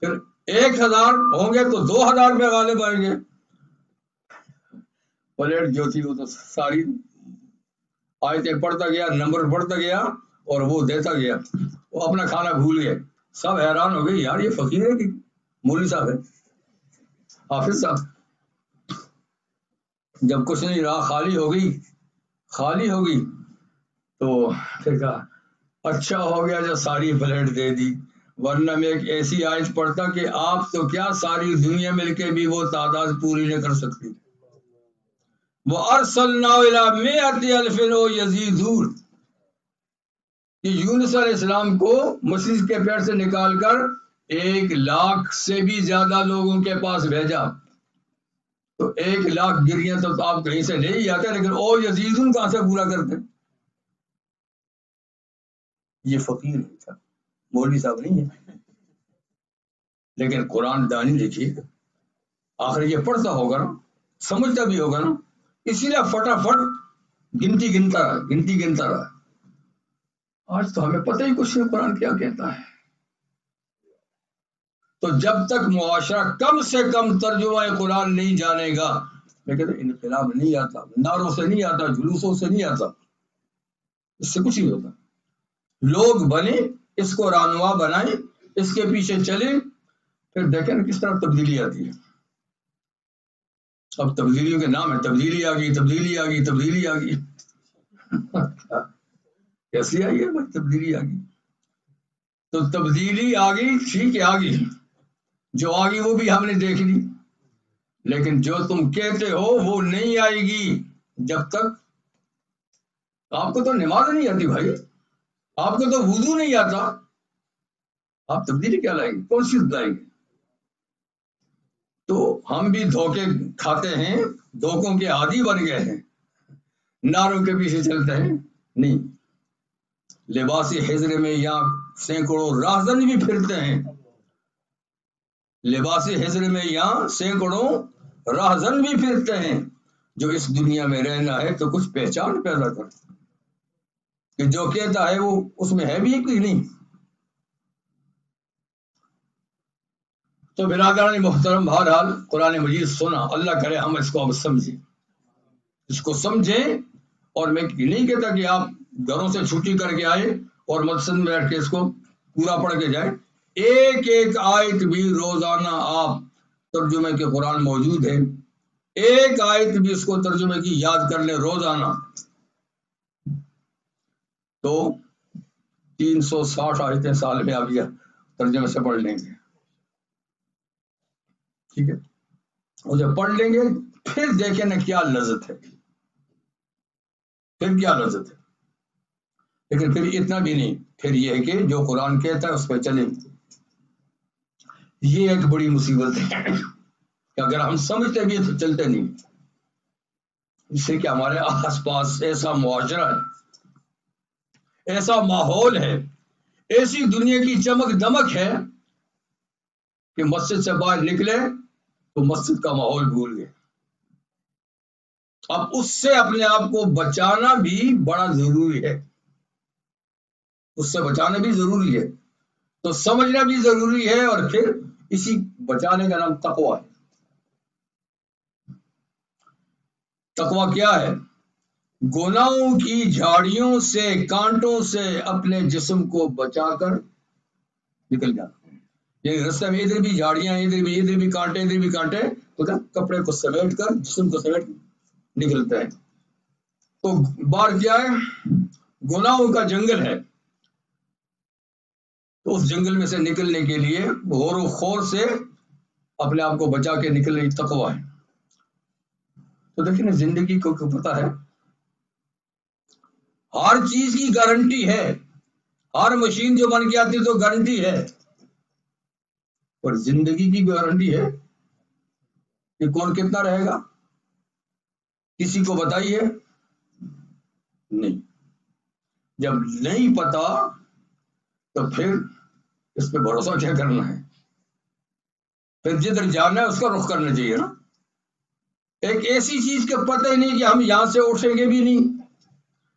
پھر 1000 ہوں گے تو 2000 پہ غالب آئیں گے۔ پلیٹ جو تھی وہ تو ساری آیتیں پڑھتا گیا، نمبر بڑھتا گیا، اور وہ دیتا گیا۔ وہ اپنا کھانا بھول گئے، سب حیران ہو گئے، یار یہ فقیر ہے کہ مولوی صاحب ہے، حافظ صاحب۔ جب کچھ نہیں رہا، خالی ہو گئی تو پھر کہا اچھا ہو گیا جو ساری پلیٹ دے دی، ورنہ میں ایک ایسی آیت پڑھتا کہ آپ تو کیا ساری دنیا مل کے بھی وہ تعداد پوری نہیں کر سکتی۔ وَأَرْسَلْنَا إِلَىٰ مِائَةِ أَلْفٍ أَوْ يَزِيدُونَ، کہ یونس علیہ السلام کو مصر کے پیڑ سے نکال کر 1 لاکھ سے بھی زیادہ لوگوں کے پاس بھیجا۔ تو 1,00,000 گریاں تو آپ کہیں سے لے ہی آتے، لیکن او یزیدن کہاں سے پورا کرتے؟ یہ فقیر تھا، مولوی صاحب نہیں ہے، لیکن قرآن دانی دیکھیے، آخر یہ پڑھتا ہوگا نا، سمجھتا بھی ہوگا نا، اسی لیے فٹافٹ گنتی گنتا رہا۔ آج تو ہمیں پتہ ہی کچھ نہیں قرآن کیا کہتا ہے۔ تو جب تک معاشرہ کم سے کم ترجمہ قرآن نہیں جانے گا، لیکن انقلاب نہیں آتا، نعروں سے نہیں آتا، جلوسوں سے نہیں آتا، اس سے کچھ نہیں ہوتا۔ لوگ بنے، اس کو رہنما بنائیں، اس کے پیچھے چلیں، پھر دیکھیں نا کس طرح تبدیلی آتی ہے۔ اب تبدیلیوں کے نام ہے، تبدیلی آ گئی، تبدیلی آ گئی، تبدیلی آ گئی۔ کیسی آئی ہے بھائی تبدیلی آ گئی؟ تو تبدیلی آ گئی، ٹھیک ہے، آ گئی، جو آ گئی وہ بھی ہم نے دیکھ لی، لیکن جو تم کہتے ہو وہ نہیں آئے گی جب تک آپ کو تو نماز نہیں آتی بھائی، آپ کو تو وضو نہیں آتا، آپ تبدیلی کیا لائیں گے؟ کون سی لائیں گے؟ تو ہم بھی دھوکے کھاتے ہیں، دھوکوں کے عادی بن گئے ہیں، نعروں کے پیچھے چلتے ہیں نہیں۔ لباسی حجر میں یہاں سینکڑوں راہزن بھی پھرتے ہیں، لباسی حجر میں یہاں سینکڑوں راہزن بھی پھرتے ہیں، جو اس دنیا میں رہنا ہے تو کچھ پہچان پیدا کر، کہ جو کہتا ہے وہ اس میں ہے بھی کہ نہیں۔ تو برادران محترم، بہرحال قرآن مجید سنا، اللہ کرے ہم اس کو اب سمجھیں، اس کو سمجھیں، اور میں نہیں کہتا کہ آپ گھروں سے چھٹی کر کے آئے اور مسجد میں بیٹھ کے اس کو پورا پڑھ کے جائیں، ایک ایک آیت بھی روزانہ آپ ترجمے کے قرآن موجود ہے، ایک آیت بھی اس کو ترجمے کی یاد کر لیں روزانہ، تو 360 آیتیں سال میں آپ یہ ترجمے سے پڑھ لیں گے، ٹھیک ہے؟ اور جب پڑھ لیں گے پھر دیکھیں نا کیا لذت ہے، پھر کیا لذت ہے۔ لیکن پھر اتنا بھی نہیں، پھر یہ ہے کہ جو قرآن کہتا ہے اس پہ چلیں، یہ ایک بڑی مصیبت ہے کہ اگر ہم سمجھتے بھی تو چلتے نہیں، اس سے کہ ہمارے آس پاس ایسا معاشرہ ہے، ایسا ماحول ہے، ایسی دنیا کی چمک دمک ہے کہ مسجد سے باہر نکلے تو مسجد کا ماحول بھول گئے۔ اب اس سے اپنے آپ کو بچانا بھی بڑا ضروری ہے، اس سے بچانا بھی ضروری ہے، تو سمجھنا بھی ضروری ہے، اور پھر اسی بچانے کا نام تقویٰ ہے۔ تقویٰ کیا ہے؟ گناہوں کی جھاڑیوں سے، کانٹوں سے اپنے جسم کو بچا کر نکل جانا، یعنی رستے میں ادھر بھی جھاڑیاں، ادھر بھی کانٹے، تو کیا کپڑے کو سمیٹ کر جسم کو سمیٹ نکلتا ہے۔ تو بار کیا ہے؟ گناہوں کا جنگل ہے، تو اس جنگل میں سے نکلنے کے لیے غور و خور سے اپنے آپ کو بچا کے نکلنے کی تقویٰ ہے۔ تو دیکھیں نا، زندگی کو پتہ ہے ہر چیز کی گارنٹی ہے، ہر مشین جو بن کے آتی ہے تو گارنٹی ہے، اور زندگی کی گارنٹی ہے کہ کون کتنا رہے گا، کسی کو بتائیے نہیں۔ جب نہیں پتا تو پھر اس پہ بھروسہ کیا کرنا ہے؟ پھر جدھر جانا ہے اس کا رخ کرنا چاہیے نا۔ ایک ایسی چیز کے پتہ ہی نہیں کہ ہم یہاں سے اٹھیں گے بھی نہیں،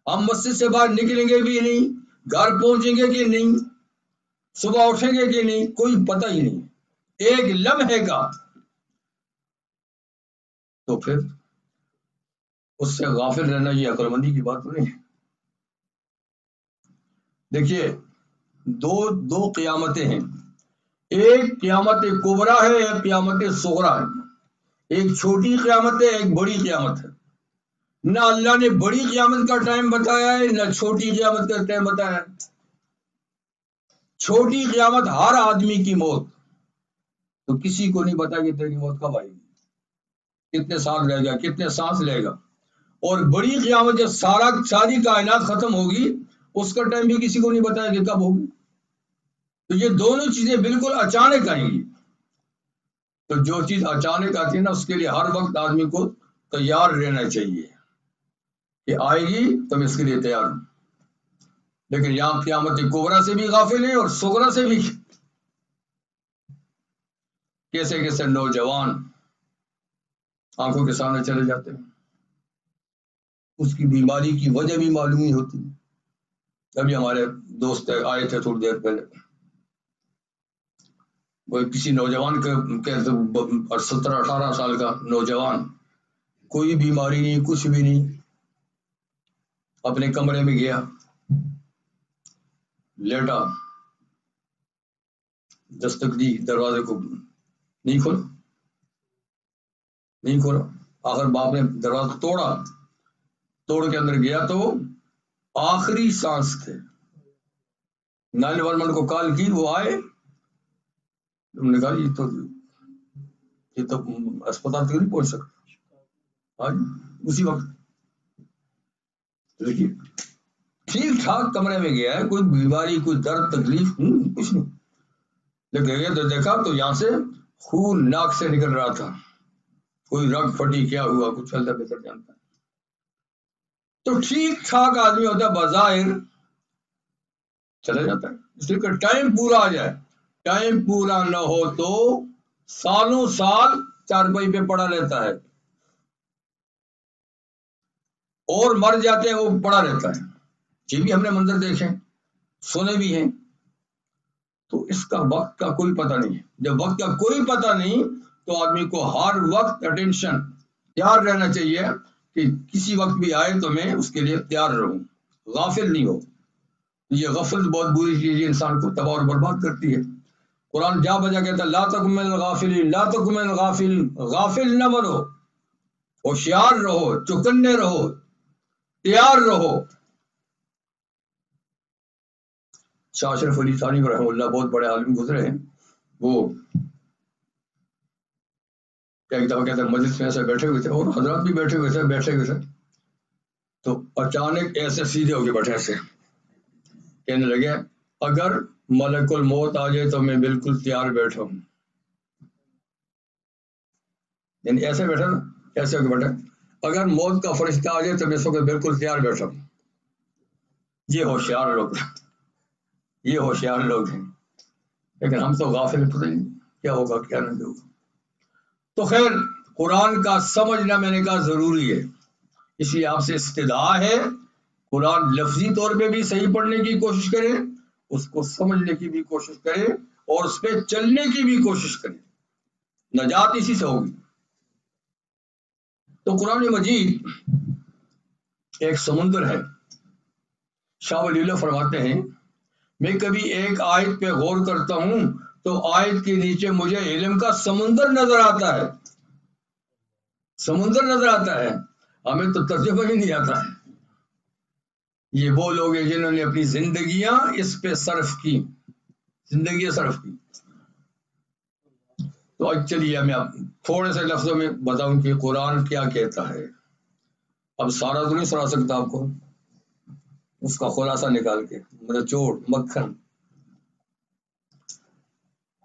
ہم مسجد سے باہر نکلیں گے بھی نہیں، گھر پہنچیں گے کہ نہیں، صبح اٹھیں گے کہ نہیں، کوئی پتہ ہی نہیں، ایک لمحے کا، تو پھر اس سے غافل رہنا یہ عقل مندی کی بات نہیں ہے۔ دیکھیے، دو قیامتیں ہیں، ایک قیامت کبریٰ ہے، ایک قیامت صغریٰ ہے، ایک چھوٹی قیامت ہے، ایک بڑی قیامت ہے۔ نہ اللہ نے بڑی قیامت کا ٹائم بتایا ہے، نہ چھوٹی قیامت کا ٹائم بتایا ہے۔ چھوٹی قیامت ہر آدمی کی موت، تو کسی کو نہیں پتا کہ تیری موت کب آئے گی، کتنے سال رہ گا، کتنے سانس لے گا۔ اور بڑی قیامت جب ساری کائنات ختم ہوگی، اس کا ٹائم بھی کسی کو نہیں بتایا کہ کب ہوگی۔ تو یہ دونوں چیزیں بالکل اچانک آئیں گی۔ تو جو چیز اچانک آتی ہے نا اس کے لیے ہر وقت آدمی کو تیار رہنا چاہیے کہ آئے گی تو میں اس کے لیے تیار ہوں. لیکن یہاں قیامت کبریٰ سے بھی غافل ہیں اور صغریٰ سے بھی. کیسے کیسے نوجوان آنکھوں کے سامنے چلے جاتے ہیں, اس کی بیماری کی وجہ بھی معلوم نہیں ہوتی. ابھی ہمارے دوست آئے تھے تھوڑی دیر پہلے, وہ کسی نوجوان کے 17-18 سال کا نوجوان, کوئی بیماری نہیں, کچھ بھی نہیں, اپنے کمرے میں گیا, لیٹا, دستک دی, دروازے کو نہیں کھولا. آخر باپ نے دروازہ توڑ کے اندر گیا تو آخری سانس تھے. 911 کو کال کی, وہ آئے, انہوں نے کہا یہ تو اسپتال تک نہیں پہنچ سکتا آج اسی وقت. دیکھیے ٹھیک ٹھاک کمرے میں گیا ہے, کوئی بیماری, کوئی درد, تکلیف کچھ نہیں, لیکن گیا تو دیکھا تو یہاں سے خون ناک سے نکل رہا تھا, کوئی رگ پھٹی, کیا ہوا کچھ اللہ بہتر جانتا ہے. تو ٹھیک ٹھاک آدمی ہوتا ہے بظاہر چلا جاتا ہے, اس لیے کہ ٹائم پورا آ جائے. ٹائم پورا نہ ہو تو سالوں سال چارپائی پہ پڑا رہتا ہے, اور مر جاتے ہیں وہ پڑا رہتا ہے. یہ بھی ہم نے منظر دیکھے, سنے بھی ہیں. تو اس کا وقت کا کوئی پتہ نہیں ہے. جب وقت کا کوئی پتہ نہیں تو آدمی کو ہر وقت اٹینشن تیار رہنا چاہیے کہ کسی وقت بھی آئے تو میں اس کے لیے تیار رہوں, غافل نہیں ہو. یہ غفلت بہت بری چیز ہے, انسان کو تباہ اور برباد کرتی ہے. قرآن جا بجا کہتا ہے لا تکن من الغافلین, لا تکن من الغافلین, غافل نہ بنو, ہوشیار رہو, چوکنے رہو, تیار رہو. شاہ اشرف علی تھانوی رحمہ اللہ بہت بڑے عالم گزرے ہیں. وہ ایک دفعہ کہتے ہیں مجلس میں ایسے بیٹھے ہوئے تھے, اور حضرات بھی بیٹھے ہوئے تھے, تو اچانک ایسے سیدھے ہو کے بیٹھے, ایسے کہنے لگے اگر ملک الموت آ جائے تو میں بالکل تیار بیٹھا ہوں. یعنی ایسے بیٹھا نا, ایسے ہو کے بیٹھا, اگر موت کا فرشتہ آ جائے تو میں سو کے بالکل تیار بیٹھا ہوں. یہ ہوشیار لوگ ہیں. لیکن ہم تو غافل, پتہ نہیں کیا ہوگا کیا نہیں ہوگا. تو خیر قرآن کا سمجھنا میں نے کہا ضروری ہے, اس لیے آپ سے استدعا ہے قرآن لفظی طور پہ بھی صحیح پڑھنے کی کوشش کریں, اس کو سمجھنے کی بھی کوشش کریں, اور اس پہ چلنے کی بھی کوشش کریں. نجات اسی سے ہوگی. تو قرآن مجید ایک سمندر ہے. شاہ ولی اللہ فرماتے ہیں میں کبھی ایک آیت پہ غور کرتا ہوں تو آیت کے نیچے مجھے علم کا سمندر نظر آتا ہے. ہمیں تو ترجمہ ہی نہیں آتا ہے. یہ وہ لوگ ہیں جنہوں نے اپنی زندگیاں اس پہ صرف کی. تو آج چلیے میں آپ تھوڑے سے لفظوں میں بتاؤں کہ قرآن کیا کہتا ہے. اب سارا تو نہیں سنا سکتا آپ کو, اس کا خلاصہ نکال کے, نچوڑ, مکھن.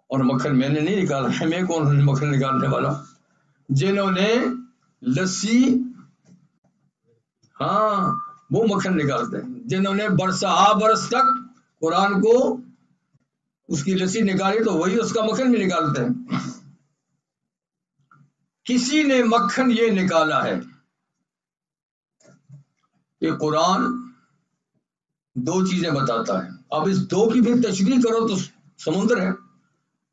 اور مکھن میں نے نہیں نکالا ہے, میں کون مکھن نکالنے والا. جنہوں نے لسی, ہاں وہ مکھن نکالتے ہیں. جنہوں نے برس تک قرآن کو اس کی لسی نکالی تو وہی اس کا مکھن بھی نکالتے ہیں. کسی نے مکھن یہ نکالا ہے کہ قرآن دو چیزیں بتاتا ہے. اب اس دو کی پھر تشریح کرو تو سمندر ہے,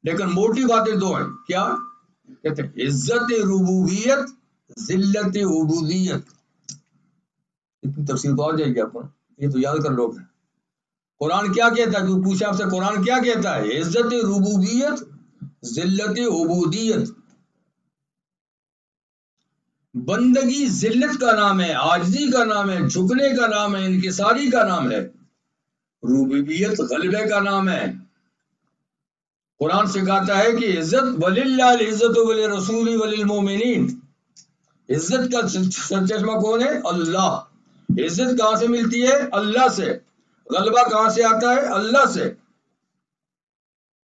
لیکن موٹی باتیں دو ہیں. کیا کہتے ہیں؟ عزت ربوبیت, ذلت عبودیت. اتنی تفصیل تو آ جائے گی آپ کو, یہ تو یاد کر لو گے. قرآن کیا کہتا ہے, جو پوچھا آپ سے قرآن کیا کہتا ہے؟ عزت ربوبیت, ذلت عبودیت. بندگی ذلت کا نام ہے, عاجزی کا نام ہے, جھکنے کا نام ہے, انکساری کا نام ہے. ربوبیت غلبے کا نام ہے. قرآن سکھاتا ہے کہ عزت وللہ العزت وللرسول وللمؤمنین. عزت کا سرچشمہ کون ہے؟ اللہ. عزت کہاں سے ملتی ہے؟ اللہ سے. غلبہ کہاں سے آتا ہے؟ اللہ سے.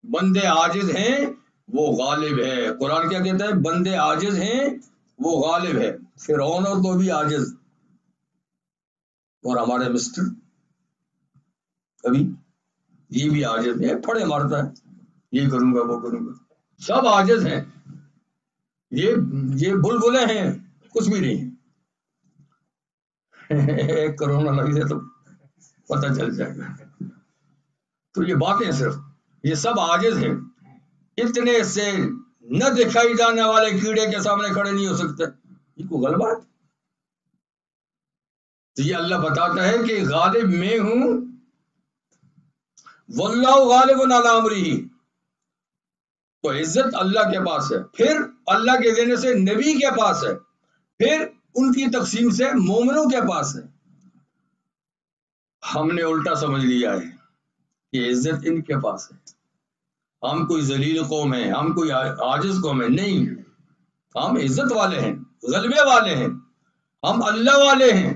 بندے عاجز ہیں, وہ غالب ہے. قرآن کیا کہتا ہے؟ بندے عاجز ہیں، وہ غالب ہے. فرعون اور تو بھی عاجز، اور ہمارے مسٹر ابھی یہ بھی عاجز ہے، پھڑے مارتا ہے، یہ کروں گا وہ کروں گا. سب عاجز ہیں. یہ بلبلے ہیں، کچھ بھی نہیں. ایک کرونا لگ جائے تو پتہ چل جائے گا. تو یہ باتیں صرف، یہ سب عاجز ہیں. اتنے سے نہ دکھائی جانے والے کیڑے کے سامنے کھڑے نہیں ہو سکتے. یہ کوئی غلط بات؟ تو یہ اللہ بتاتا ہے کہ غالب میں ہوں، واللہ غالب علی امرہ. تو عزت اللہ کے پاس ہے، پھر اللہ کے دینے سے نبی کے پاس ہے، پھر ان کی تقسیم سے مومنوں کے پاس ہے. ہم نے الٹا سمجھ لیا ہے کہ عزت ان کے پاس ہے. ہم کوئی ذلیل قوم ہے، ہم کوئی عاجز قوم ہے. نہیں، ہم عزت والے ہیں، غلبے والے ہیں، ہم اللہ والے ہیں.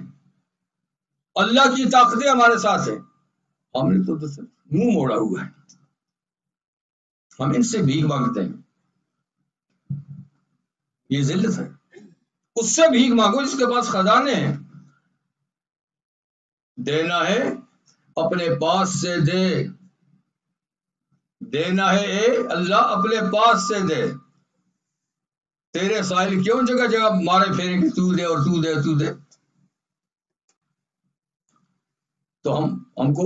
اللہ کی طاقتیں ہمارے ساتھ ہیں. ہم نے تو منہ موڑا ہوا ہے. ہم ان سے بھیک مانگتے ہیں. یہ ذلت ہے. اس سے بھیک مانگو جس کے پاس خزانے ہیں. دینا ہے اپنے پاس سے دے، دینا ہے اے اللہ اپنے پاس سے دے. تیرے سائل کیوں جگہ جگہ مارے پھیریں کہ تو دے اور تو دے تو دے. تو ہم کو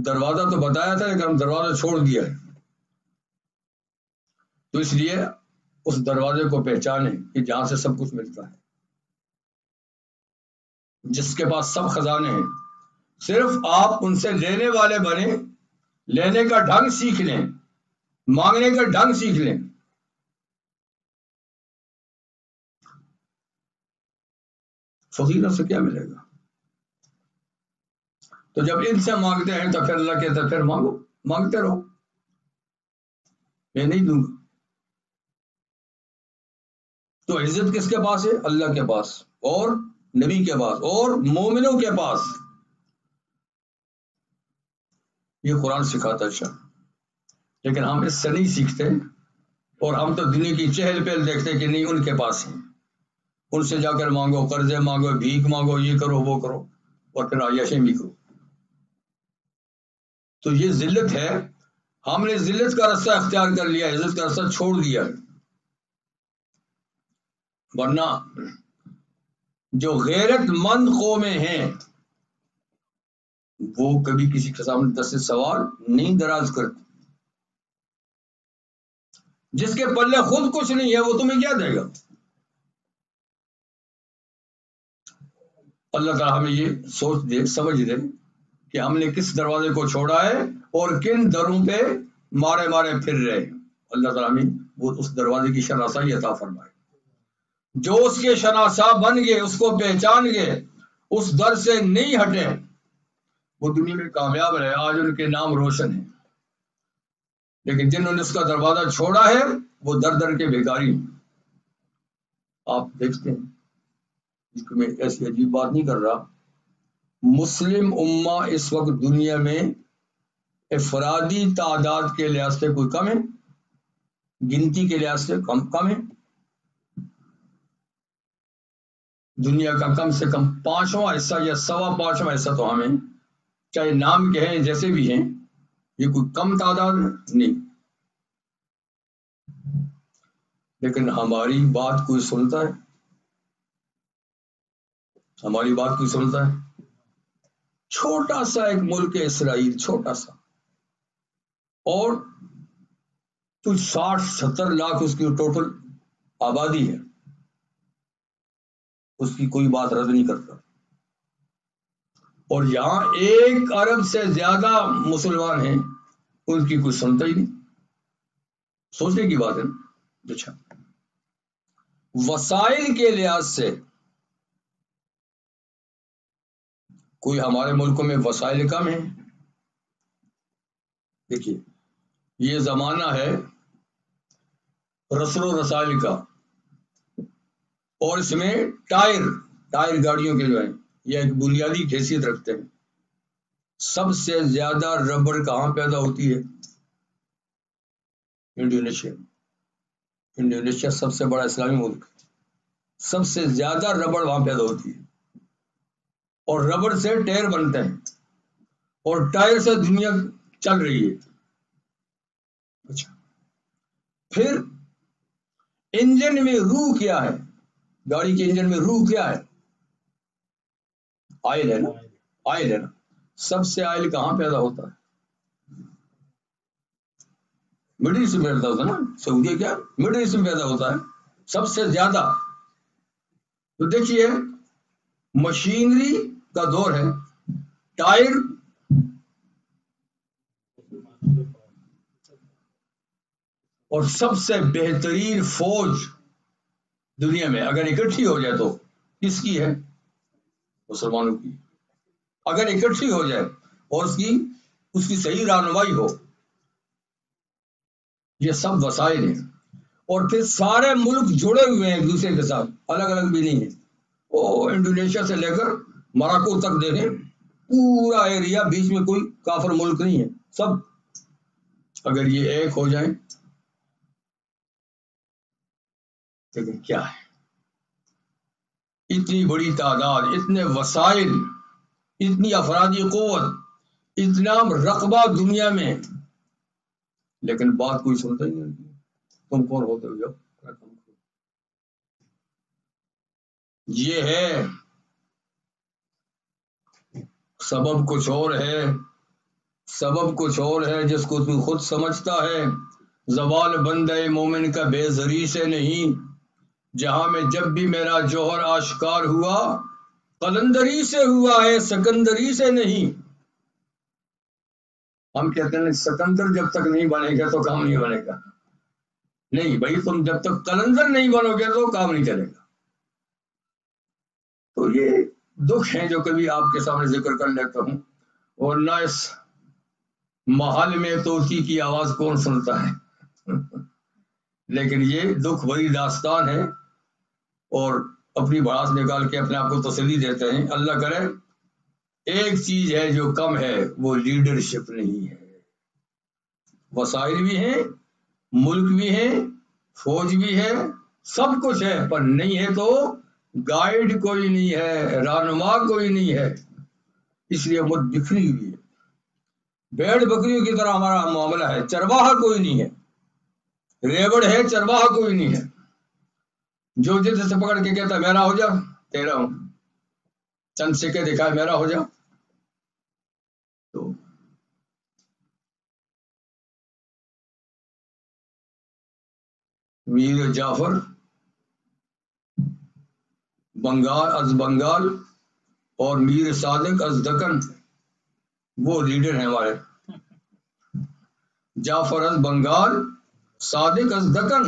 دروازہ تو بتایا تھا، لیکن ہم دروازہ چھوڑ دیا ہے. تو اس لیے اس دروازے کو پہچانیں کہ جہاں سے سب کچھ ملتا ہے، جس کے پاس سب خزانے ہیں. صرف آپ ان سے لینے والے بنے، لینے کا ڈھنگ سیکھ لیں، مانگنے کا ڈھنگ سیکھ لیں. فقیروں سے کیا ملے گا؟ تو جب ان سے مانگتے ہیں تو پھر اللہ کہتا ہے پھر مانگو، مانگتے رہو، میں نہیں دوں گا. تو عزت کس کے پاس ہے؟ اللہ کے پاس، اور نبی کے پاس، اور مومنوں کے پاس. یہ قرآن سکھاتا ہے. لیکن ہم اس سے نہیں سیکھتے، اور ہم تو دنیا کی چہل پہل دیکھتے کہ نہیں ان کے پاس ہیں، ان سے جا کر مانگو، قرضے مانگو، بھیک مانگو، یہ کرو وہ کرو، اور پھر عیاشیں بھی کرو. تو یہ ذلت ہے. ہم نے ذلت کا رستہ اختیار کر لیا، عزت کا رستہ چھوڑ دیا. ورنہ جو غیرت مند قومیں ہیں وہ کبھی کسی کے سامنے دست سوال نہیں دراز کرتی. جس کے پلے خود کچھ نہیں ہے وہ تمہیں کیا دے گا؟ اللہ تعالیٰ ہمیں یہ سوچ دے، سمجھ دے کہ ہم نے کس دروازے کو چھوڑا ہے اور کن دروں پہ مارے مارے پھر رہے. اللہ تعالیٰ ہمیں وہ اس دروازے کی شناسائی عطا فرمائے. جو اس کے شناسا بن گئے، اس کو پہچان گئے، اس در سے نہیں ہٹے، وہ دنیا میں کامیاب رہے. آج ان کے نام روشن ہیں. لیکن جنہوں نے اس کا دروازہ چھوڑا ہے وہ در در کے بھیکاری ہیں. آپ دیکھتے ہیں، میں ایسی عجیب بات نہیں کر رہا، مسلم امہ اس وقت دنیا میں افرادی تعداد کے لحاظ سے کوئی کم ہے، گنتی کے لحاظ سے کم ہے. دنیا کا کم سے کم 5واں حصہ یا 5.25واں حصہ تو ہمیں، چاہے نام کے ہیں جیسے بھی ہیں، یہ کوئی کم تعداد نہیں. لیکن ہماری بات کوئی سنتا ہے؟ ہماری بات کوئی سنتا ہے؟ چھوٹا سا ایک ملک ہے اسرائیل، چھوٹا سا، اور کچھ 60-70 لاکھ اس کی ٹوٹل آبادی ہے. اس کی کوئی بات رد نہیں کرتا. اور یہاں 1 ارب سے زیادہ مسلمان ہیں، ان کی کوئی سنتا ہی نہیں. سوچنے کی بات ہے. اچھا، وسائل کے لحاظ سے کوئی ہمارے ملکوں میں وسائل کم ہیں. دیکھیے، یہ زمانہ ہے رسل و رسائل کا، اور اس میں ٹائر گاڑیوں کے جو ہیں یہ ایک بنیادی حیثیت رکھتے ہیں. سب سے زیادہ ربڑ کہاں پیدا ہوتی ہے؟ انڈونیشیا. انڈونیشیا سب سے بڑا اسلامی ملک، سب سے زیادہ ربڑ وہاں پیدا ہوتی ہے، اور ربڑ سے ٹائر بنتے ہیں، اور ٹائر سے دنیا چل رہی ہے۔ اچھا، پھر انجن میں روح کیا ہے؟ گاڑی کے انجن میں روح کیا ہے؟ آئل ہے نا، آئل ہے نا۔ سب سے آئل کہاں پیدا ہوتا ہے؟ مڈل ایسٹ میں پیدا ہوتا ہے نا، سعودیہ کیا مڈل ایسٹ میں پیدا ہوتا ہے سب سے زیادہ۔ تو دیکھیے مشینری کا دور ہے، ٹائر اور سب سے بہترین فوج دنیا میں اگر اکٹھی ہو جائے تو کس کی ہے؟ مسلمانوں کی۔ اگر اکٹھی ہو جائے اور اس کی صحیح رہنمائی ہو، یہ سب وسائل ہیں۔ اور پھر سارے ملک جڑے ہوئے ہیں ایک دوسرے کے ساتھ، الگ الگ بھی نہیں ہے۔ وہ انڈونیشیا سے لے کر موراکو تک دیکھیں، پورا ایریا، بیچ میں کوئی کافر ملک نہیں ہے، سب اگر یہ ایک ہو جائیں۔ لیکن کیا ہے، اتنی بڑی تعداد، اتنے وسائل، اتنی افرادی قوت، اتنا رقبہ دنیا میں، لیکن بات کوئی سنتا ہی نہیں۔ تم کون ہوتے ہو جب؟ یہ ہے سبب کچھ اور ہے، سبب کچھ اور ہے جس کو تو خود سمجھتا ہے۔ زوال بندے مومن کا بے زری سے نہیں، جہاں میں جب بھی میرا جوہر آشکار ہوا، قلندری سے ہوا ہے، سکندری سے نہیں۔ ہم کہتے ہیں سکندر جب تک نہیں بنے گا تو کام نہیں بنے گا۔ نہیں بھائی، تم جب تک قلندر نہیں بنو گے تو کام نہیں چلے گا۔ تو یہ دکھ ہیں جو کبھی آپ کے سامنے ذکر کر لیتا ہوں، ورنہ اس محل میں توتی کی آواز کون سنتا ہے؟ لیکن یہ دکھ بھری داستان ہے، اور اپنی بڑاس نکال کے اپنے آپ کو تسلی دیتے ہیں۔ اللہ کرے، ایک چیز ہے جو کم ہے، وہ لیڈرشپ نہیں ہے۔ وسائل بھی ہیں، ملک بھی ہیں، فوج بھی ہے، سب کچھ ہے، پر نہیں ہے تو گائیڈ کوئی نہیں ہے، رہنما کوئی نہیں ہے۔ اس لیے امت بکھری ہوئی ہے، بھیڑ بکریوں کی طرح ہمارا معاملہ ہے، چرواہا کوئی نہیں ہے، ریوڑ ہے، چرواہا کوئی نہیں ہے۔ جو جلد سے پکڑ کے کہتا میرا ہو جا، تیرا ہوں، چند سکے دکھائے میرا ہو جا۔ تو میر جعفر بنگال اور میر صادق از دکن، وہ لیڈر ہیں ہمارے۔ جعفر از بنگال، صادق از دکن،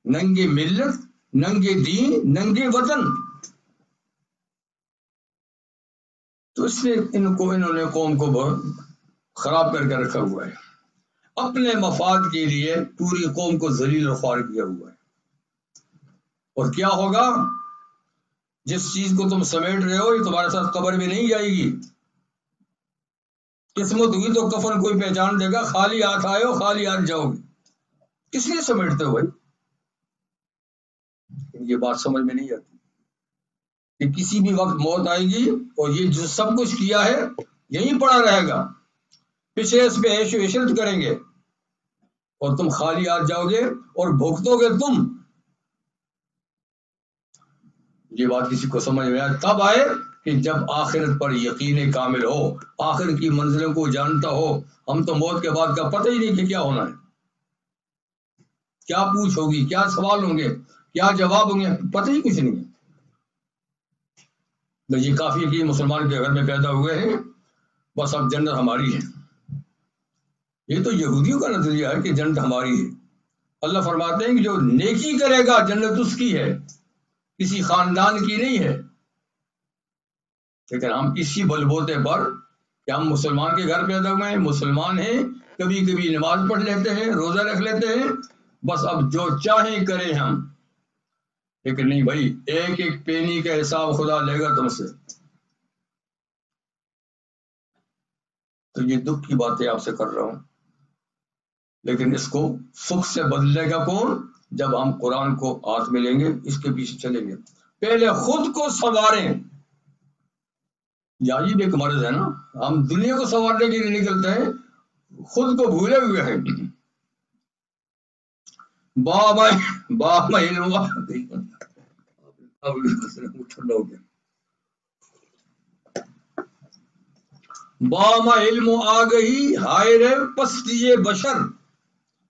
ننگے ملت، ننگے دین، ننگے وطن۔ تو اس لیے انہوں نے قوم کو بہت خراب کر کے رکھا ہوا ہے، اپنے مفاد کے لیے پوری قوم کو ذلیل و خوار کیا ہوا ہے۔ اور کیا ہوگا؟ جس چیز کو تم سمیٹ رہے ہو یہ تمہارے ساتھ قبر میں نہیں جائے گی۔ قسمت ہوئی تو کفن کوئی پہچان دے گا، خالی ہاتھ آئے ہو خالی ہاتھ جاؤ گے۔ کس لیے سمیٹتے ہو بھائی؟ یہ بات سمجھ میں نہیں آتی کہ کسی بھی وقت موت آئے گی، اور یہ جو سب کچھ کیا ہے یہیں پڑا رہے گا، پیچھے اس پہ عیش و عشرت کریں گے، اور تم خالی ہاتھ جاؤ گے اور بھگتو گے تم۔ یہ بات کسی کو سمجھ میں آئے تب آئے کہ جب آخرت پر یقین کامل ہو، آخر کی منزلوں کو جانتا ہو۔ ہم تو موت کے بعد کا پتہ ہی نہیں کہ کیا ہونا ہے، کیا پوچھ ہوگی، کیا سوال ہوں گے، کیا جواب ہوں گے، پتہ ہی کچھ نہیں ہے۔ یہ کافی کہ مسلمان کے گھر میں پیدا ہوئے ہیں، بس اب جنت ہماری ہے۔ یہ تو یہودیوں کا نظریہ ہے کہ جنت ہماری ہے۔ اللہ فرماتے ہیں کہ جو نیکی کرے گا جنت اس کی ہے، کسی خاندان کی نہیں ہے۔ لیکن ہم اسی بل بوتے پر کہ ہم مسلمان کے گھر پیدا ہوئے ہیں، مسلمان ہیں، کبھی کبھی نماز پڑھ لیتے ہیں، روزہ رکھ لیتے ہیں، بس اب جو چاہیں کریں ہم۔ لیکن نہیں بھائی، ایک ایک پینی کا حساب خدا لے گا تم سے۔ تو یہ دکھ کی باتیں آپ سے کر رہا ہوں۔ لیکن اس کو سکھ سے بدلے گا کون؟ جب ہم قرآن کو ہاتھ میں لیں گے، اس کے پیچھے چلیں گے. پہلے خود کو سنواریں. یہ بھی ایک مرض ہے نا، ہم دنیا کو سنوارنے کے لیے نکلتے ہیں، خود کو بھولے ہوئے ہیں. باما علم آ گئی ہائے رے پستی بشر،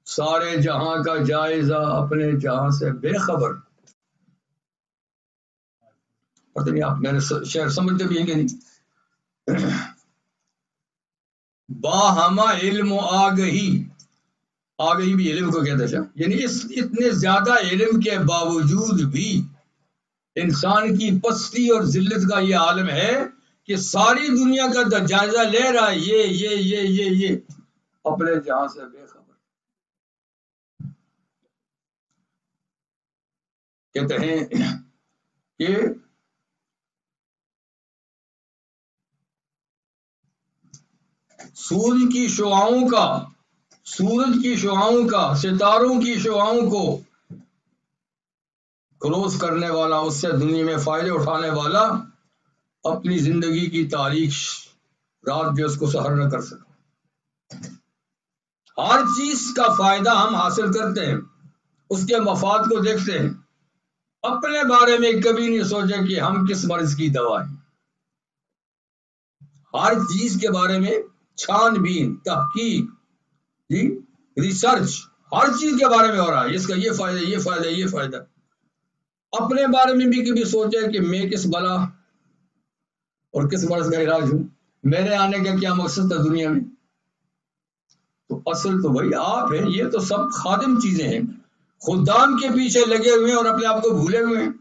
سارے جہاں کا جائزہ اپنے جہاں سے بے خبر. پتہ نہیں آپ میرے شعر سمجھتے بھی ہیں کہ نہیں. باہما علم آگہی، آگہی بھی علم کو کہتے ہیں، یعنی اتنے زیادہ علم کے باوجود بھی انسان کی پستی اور ذلت کا یہ عالم ہے کہ ساری دنیا کا جائزہ لے رہا ہے، یہ اپنے جہاں سے بے خبر. کہتے ہیں کہ سورج کی شعاؤں کا ستاروں کی شعاؤں کو کروس کرنے والا، اس سے دنیا میں فائدے اٹھانے والا اپنی زندگی کی تاریخ رات بھی اس کو سحر نہ کر سکتا. ہر چیز کا فائدہ ہم حاصل کرتے ہیں، اس کے مفاد کو دیکھتے ہیں، اپنے بارے میں کبھی نہیں سوچے کہ ہم کس مرض کی دوا ہیں. ہر چیز کے بارے میں چھان بین، تحقیق، ریسرچ، ہر چیز کے بارے میں ہو رہا ہے، اس کا یہ فائدہ، یہ فائدہ، یہ فائدہ. اپنے بارے میں بھی کبھی سوچے کہ میں کس بلا اور کس مرض کا علاج ہوں، میرے آنے کا کیا مقصد تھا دنیا میں. تو اصل تو بھائی آپ ہیں، یہ تو سب خادم چیزیں ہیں، خدام کے پیچھے لگے ہوئے ہیں اور اپنے آپ کو بھولے ہوئے ہیں.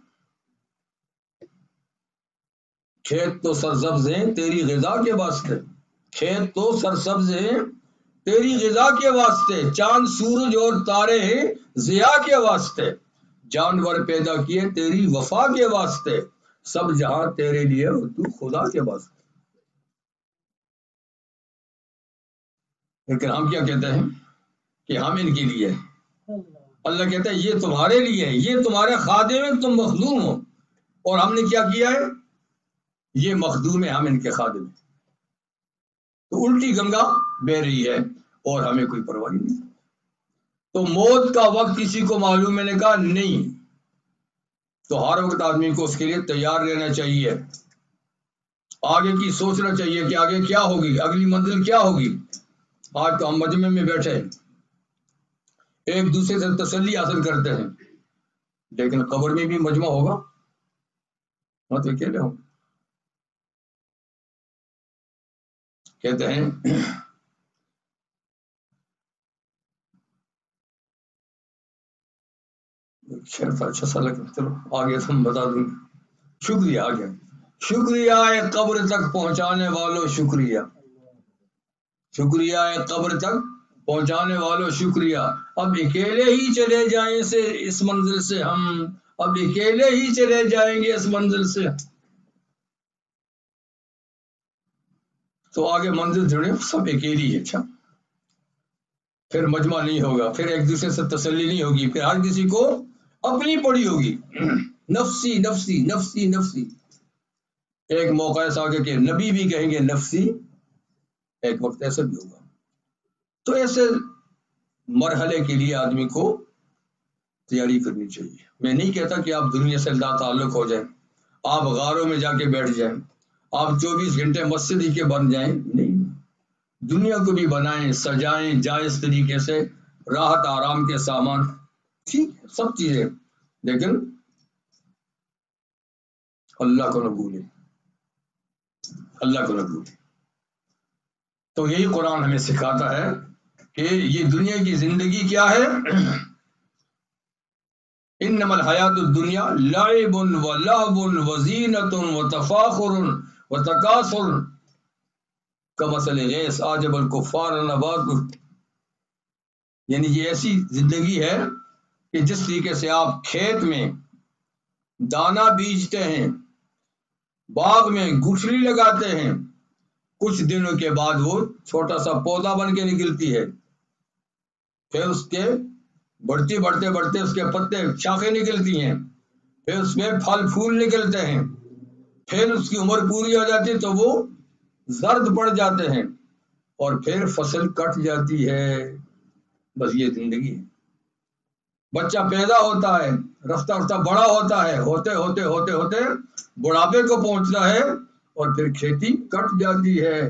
کھیت تو سرسبز ہیں تیری غذا کے واسطے، کھیت تو سرسبز ہیں تیری غذا کے واسطے، چاند سورج اور تارے ہیں ضیاء کے واسطے، جانور پیدا کیے تیری وفا کے واسطے، سب جہاں تیرے لیے اور تو خدا کے واسطے. لیکن ہم کیا کہتے ہیں کہ ہم ان کے لیے. اللہ کہتا ہے یہ تمہارے لیے ہے، یہ تمہارے خادم ہیں، تم مخدوم ہو. اور ہم نے کیا کیا ہے؟ یہ مخدوم ہے، ہم ان کے خادم ہیں. تو الٹی گنگا بہ رہی ہے اور ہمیں کوئی پرواہ نہیں. تو موت کا وقت کسی کو معلوم، میں نے کہا نہیں. تو ہر وقت آدمی کو اس کے لیے تیار رہنا چاہیے، آگے کی سوچنا چاہیے کہ آگے کیا ہوگی، اگلی منزل کیا ہوگی. آج تو ہم مجمع میں بیٹھے ایک دوسرے سے تسلی حاصل کرتے ہیں، لیکن قبر میں بھی مجمع ہوگا، ہاں تو اکیلے ہوں. کہتے ہیں اچھا سا لگتا، چلو آگے ہم بتا دوں. شکریہ آگے، شکریہ اے قبر تک پہنچانے والوں، شکریہ، شکریہ اے قبر تک پہنچانے والوں، شکریہ. اب اکیلے ہی چلے جائیں سے اس منزل سے ہم، اب اکیلے ہی چلے جائیں گے اس منزل سے. تو آگے منزل جڑے سب اکیلی ہے. اچھا پھر مجمع نہیں ہوگا، پھر ایک دوسرے سے تسلی نہیں ہوگی، پھر ہر کسی کو اپنی پڑی ہوگی، نفسی نفسی نفسی نفسی. ایک موقع ایسا آگے کہ نبی بھی کہیں گے نفسی، ایک وقت ایسا بھی ہوگا. تو ایسے مرحلے کے لیے آدمی کو تیاری کرنی چاہیے. میں نہیں کہتا کہ آپ دنیا سے لا تعلق ہو جائیں، آپ غاروں میں جا کے بیٹھ جائیں، آپ 24 گھنٹے مسجد ہی کے بن جائیں، نہیں. دنیا کو بھی بنائیں، سجائیں جائز طریقے سے، راحت آرام کے سامان، ٹھیک سب چیزیں، لیکن اللہ کو نہ بھولیں، اللہ کو نہ بھولیں. تو یہی قرآن ہمیں سکھاتا ہے کہ یہ دنیا کی زندگی کیا ہے. انما الحیات الدنیا لعب ولہو وزینۃ وتفاخر وتکاثر کمثل غیث اعجب الکفار نباتہ. یعنی یہ ایسی زندگی ہے کہ جس طریقے سے آپ کھیت میں دانا بیجتے ہیں، باغ میں گٹھلی لگاتے ہیں، کچھ دنوں کے بعد وہ چھوٹا سا پودا بن کے نکلتی ہے. پھر اس کے بڑھتے اس کے پتے شاخیں نکلتی ہیں، پھر اس میں پھل پھول نکلتے ہیں، پھر اس کی عمر پوری ہو جاتی ہے تو وہ زرد پڑ جاتے ہیں، اور پھر فصل کٹ جاتی ہے۔ بس یہ زندگی ہے۔ بچہ پیدا ہوتا ہے، رفتہ رفتہ بڑا ہوتا ہے، ہوتے ہوتے ہوتے ہوتے بڑھاپے کو پہنچتا ہے، اور پھر کھیتی کٹ جاتی ہے۔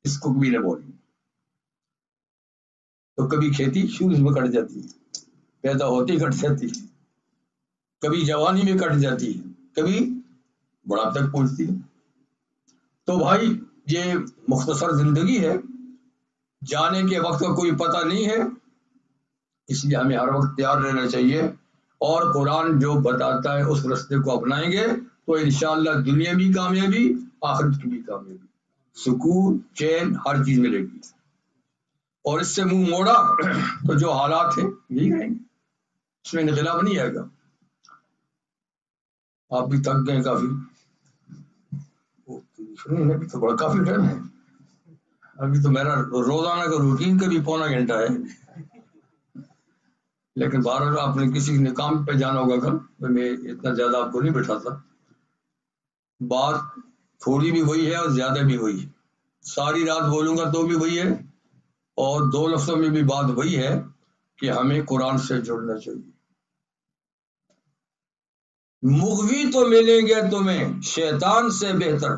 اس کو بھی نے بولی تو کبھی کھیتی شروع میں کٹ جاتی ہے، پیدا ہوتی کٹ جاتی ہے، کبھی جوانی میں کٹ جاتی ہے، کبھی بڑھاپے تک پہنچتی ہے۔ تو بھائی یہ مختصر زندگی ہے، جانے کے وقت کا کوئی پتہ نہیں ہے، اس لیے ہمیں ہر وقت تیار رہنا چاہیے، اور قرآن جو بتاتا ہے اس راستے کو اپنائیں گے تو انشاءاللہ دنیا بھی کامیابی، آخرت کی بھی کامیابی، سکون چین ہر چیز ملے گی۔ اور اس سے منہ موڑا تو جو حالات ہیں یہی رہیں گے، اس میں انقلاب نہیں آئے گا۔ آپ بھی تھک گئے کافی، ابھی تو بڑا کافی ٹائم ہے، ابھی تو میرا روزانہ کا روٹین کا بھی پونا گھنٹہ ہے، لیکن بہرحال آپ نے کسی نے کام پہ جانا ہوگا کل، تو میں اتنا زیادہ آپ کو نہیں بٹھاتا۔ بات تھوڑی بھی وہی ہے اور زیادہ بھی وہی ہے، ساری رات بولوں گا تو بھی وہی ہے، اور 2 لفظوں میں بھی بات وہی ہے کہ ہمیں قرآن سے جڑنا چاہیے۔ مغوی تو ملیں گے تمہیں شیطان سے بہتر،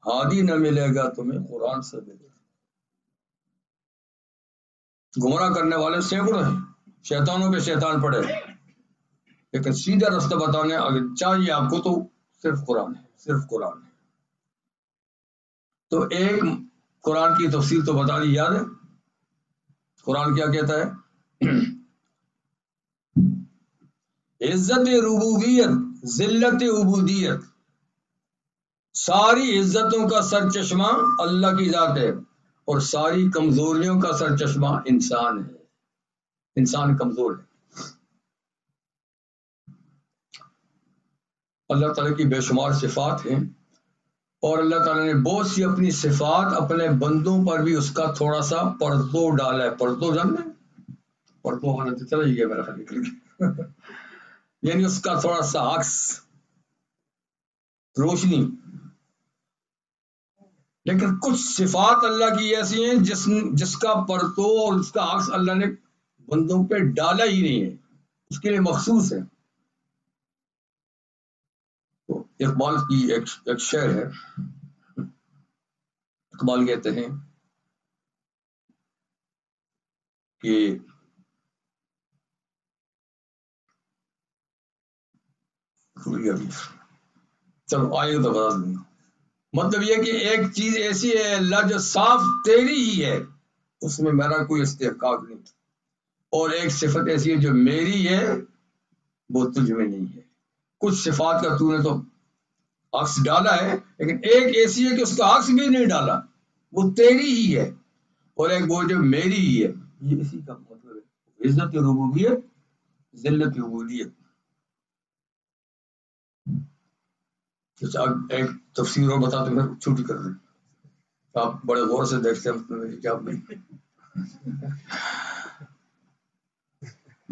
ہادی نہ ملے گا تمہیں قرآن سے بہتر۔ گمراہ کرنے والے سینکڑوں ہیں، شیطانوں پہ شیطان پڑے، لیکن سیدھا راستہ بتانے اگر چاہیے آپ کو تو صرف قرآن ہے، صرف قرآن ہے۔ تو ایک قرآن کی تفسیر تو بتا دی، یاد ہے قرآن کیا کہتا ہے؟ عزت ربوبیت، ذلت عبودیت، ساری عزتوں کا سر چشمہ اللہ کی ذات ہے، اور ساری کمزوریوں کا سر چشمہ انسان ہے، انسان کمزور ہے۔ اللہ تعالیٰ کی بے شمار صفات ہیں، اور اللہ تعالیٰ نے بہت سی اپنی صفات اپنے بندوں پر بھی اس کا تھوڑا سا پردو ڈالا ہے۔ پردو جانتے ہیں؟ پردو ہونا تو چلا ہی گیا میرا خیال نکل کے یعنی اس کا تھوڑا سا عکس، روشنی۔ لیکن کچھ صفات اللہ کی ایسی ہیں جس کا پرتو اور اس کا عکس اللہ نے بندوں پہ ڈالا ہی نہیں ہے، اس کے لیے مخصوص ہے۔ تو اقبال کی ایک شعر ہے، اقبال کہتے ہیں کہ چلو آئے تو بتا دوں گا، مطلب یہ کہ ایک چیز ایسی ہے اللہ جو صاف تیری ہی ہے، اس میں میرا کوئی استحقاق نہیں، اور ایک صفت ایسی ہے جو میری ہے وہ تجھ میں نہیں ہے۔ کچھ صفات کا تو نے تو عکس ڈالا ہے، لیکن ایک ایسی ہے کہ اس کا عکس بھی نہیں ڈالا، وہ تیری ہی ہے، اور ایک وہ جو میری ہی ہے۔ یہ اسی کا مطلب ہے عزت ربوبیت، ذلت عبودیت۔ ایک تفسیر اور بتاتے پھر چھٹی کر دیں، آپ بڑے غور سے دیکھتے ہیں کیا نہیں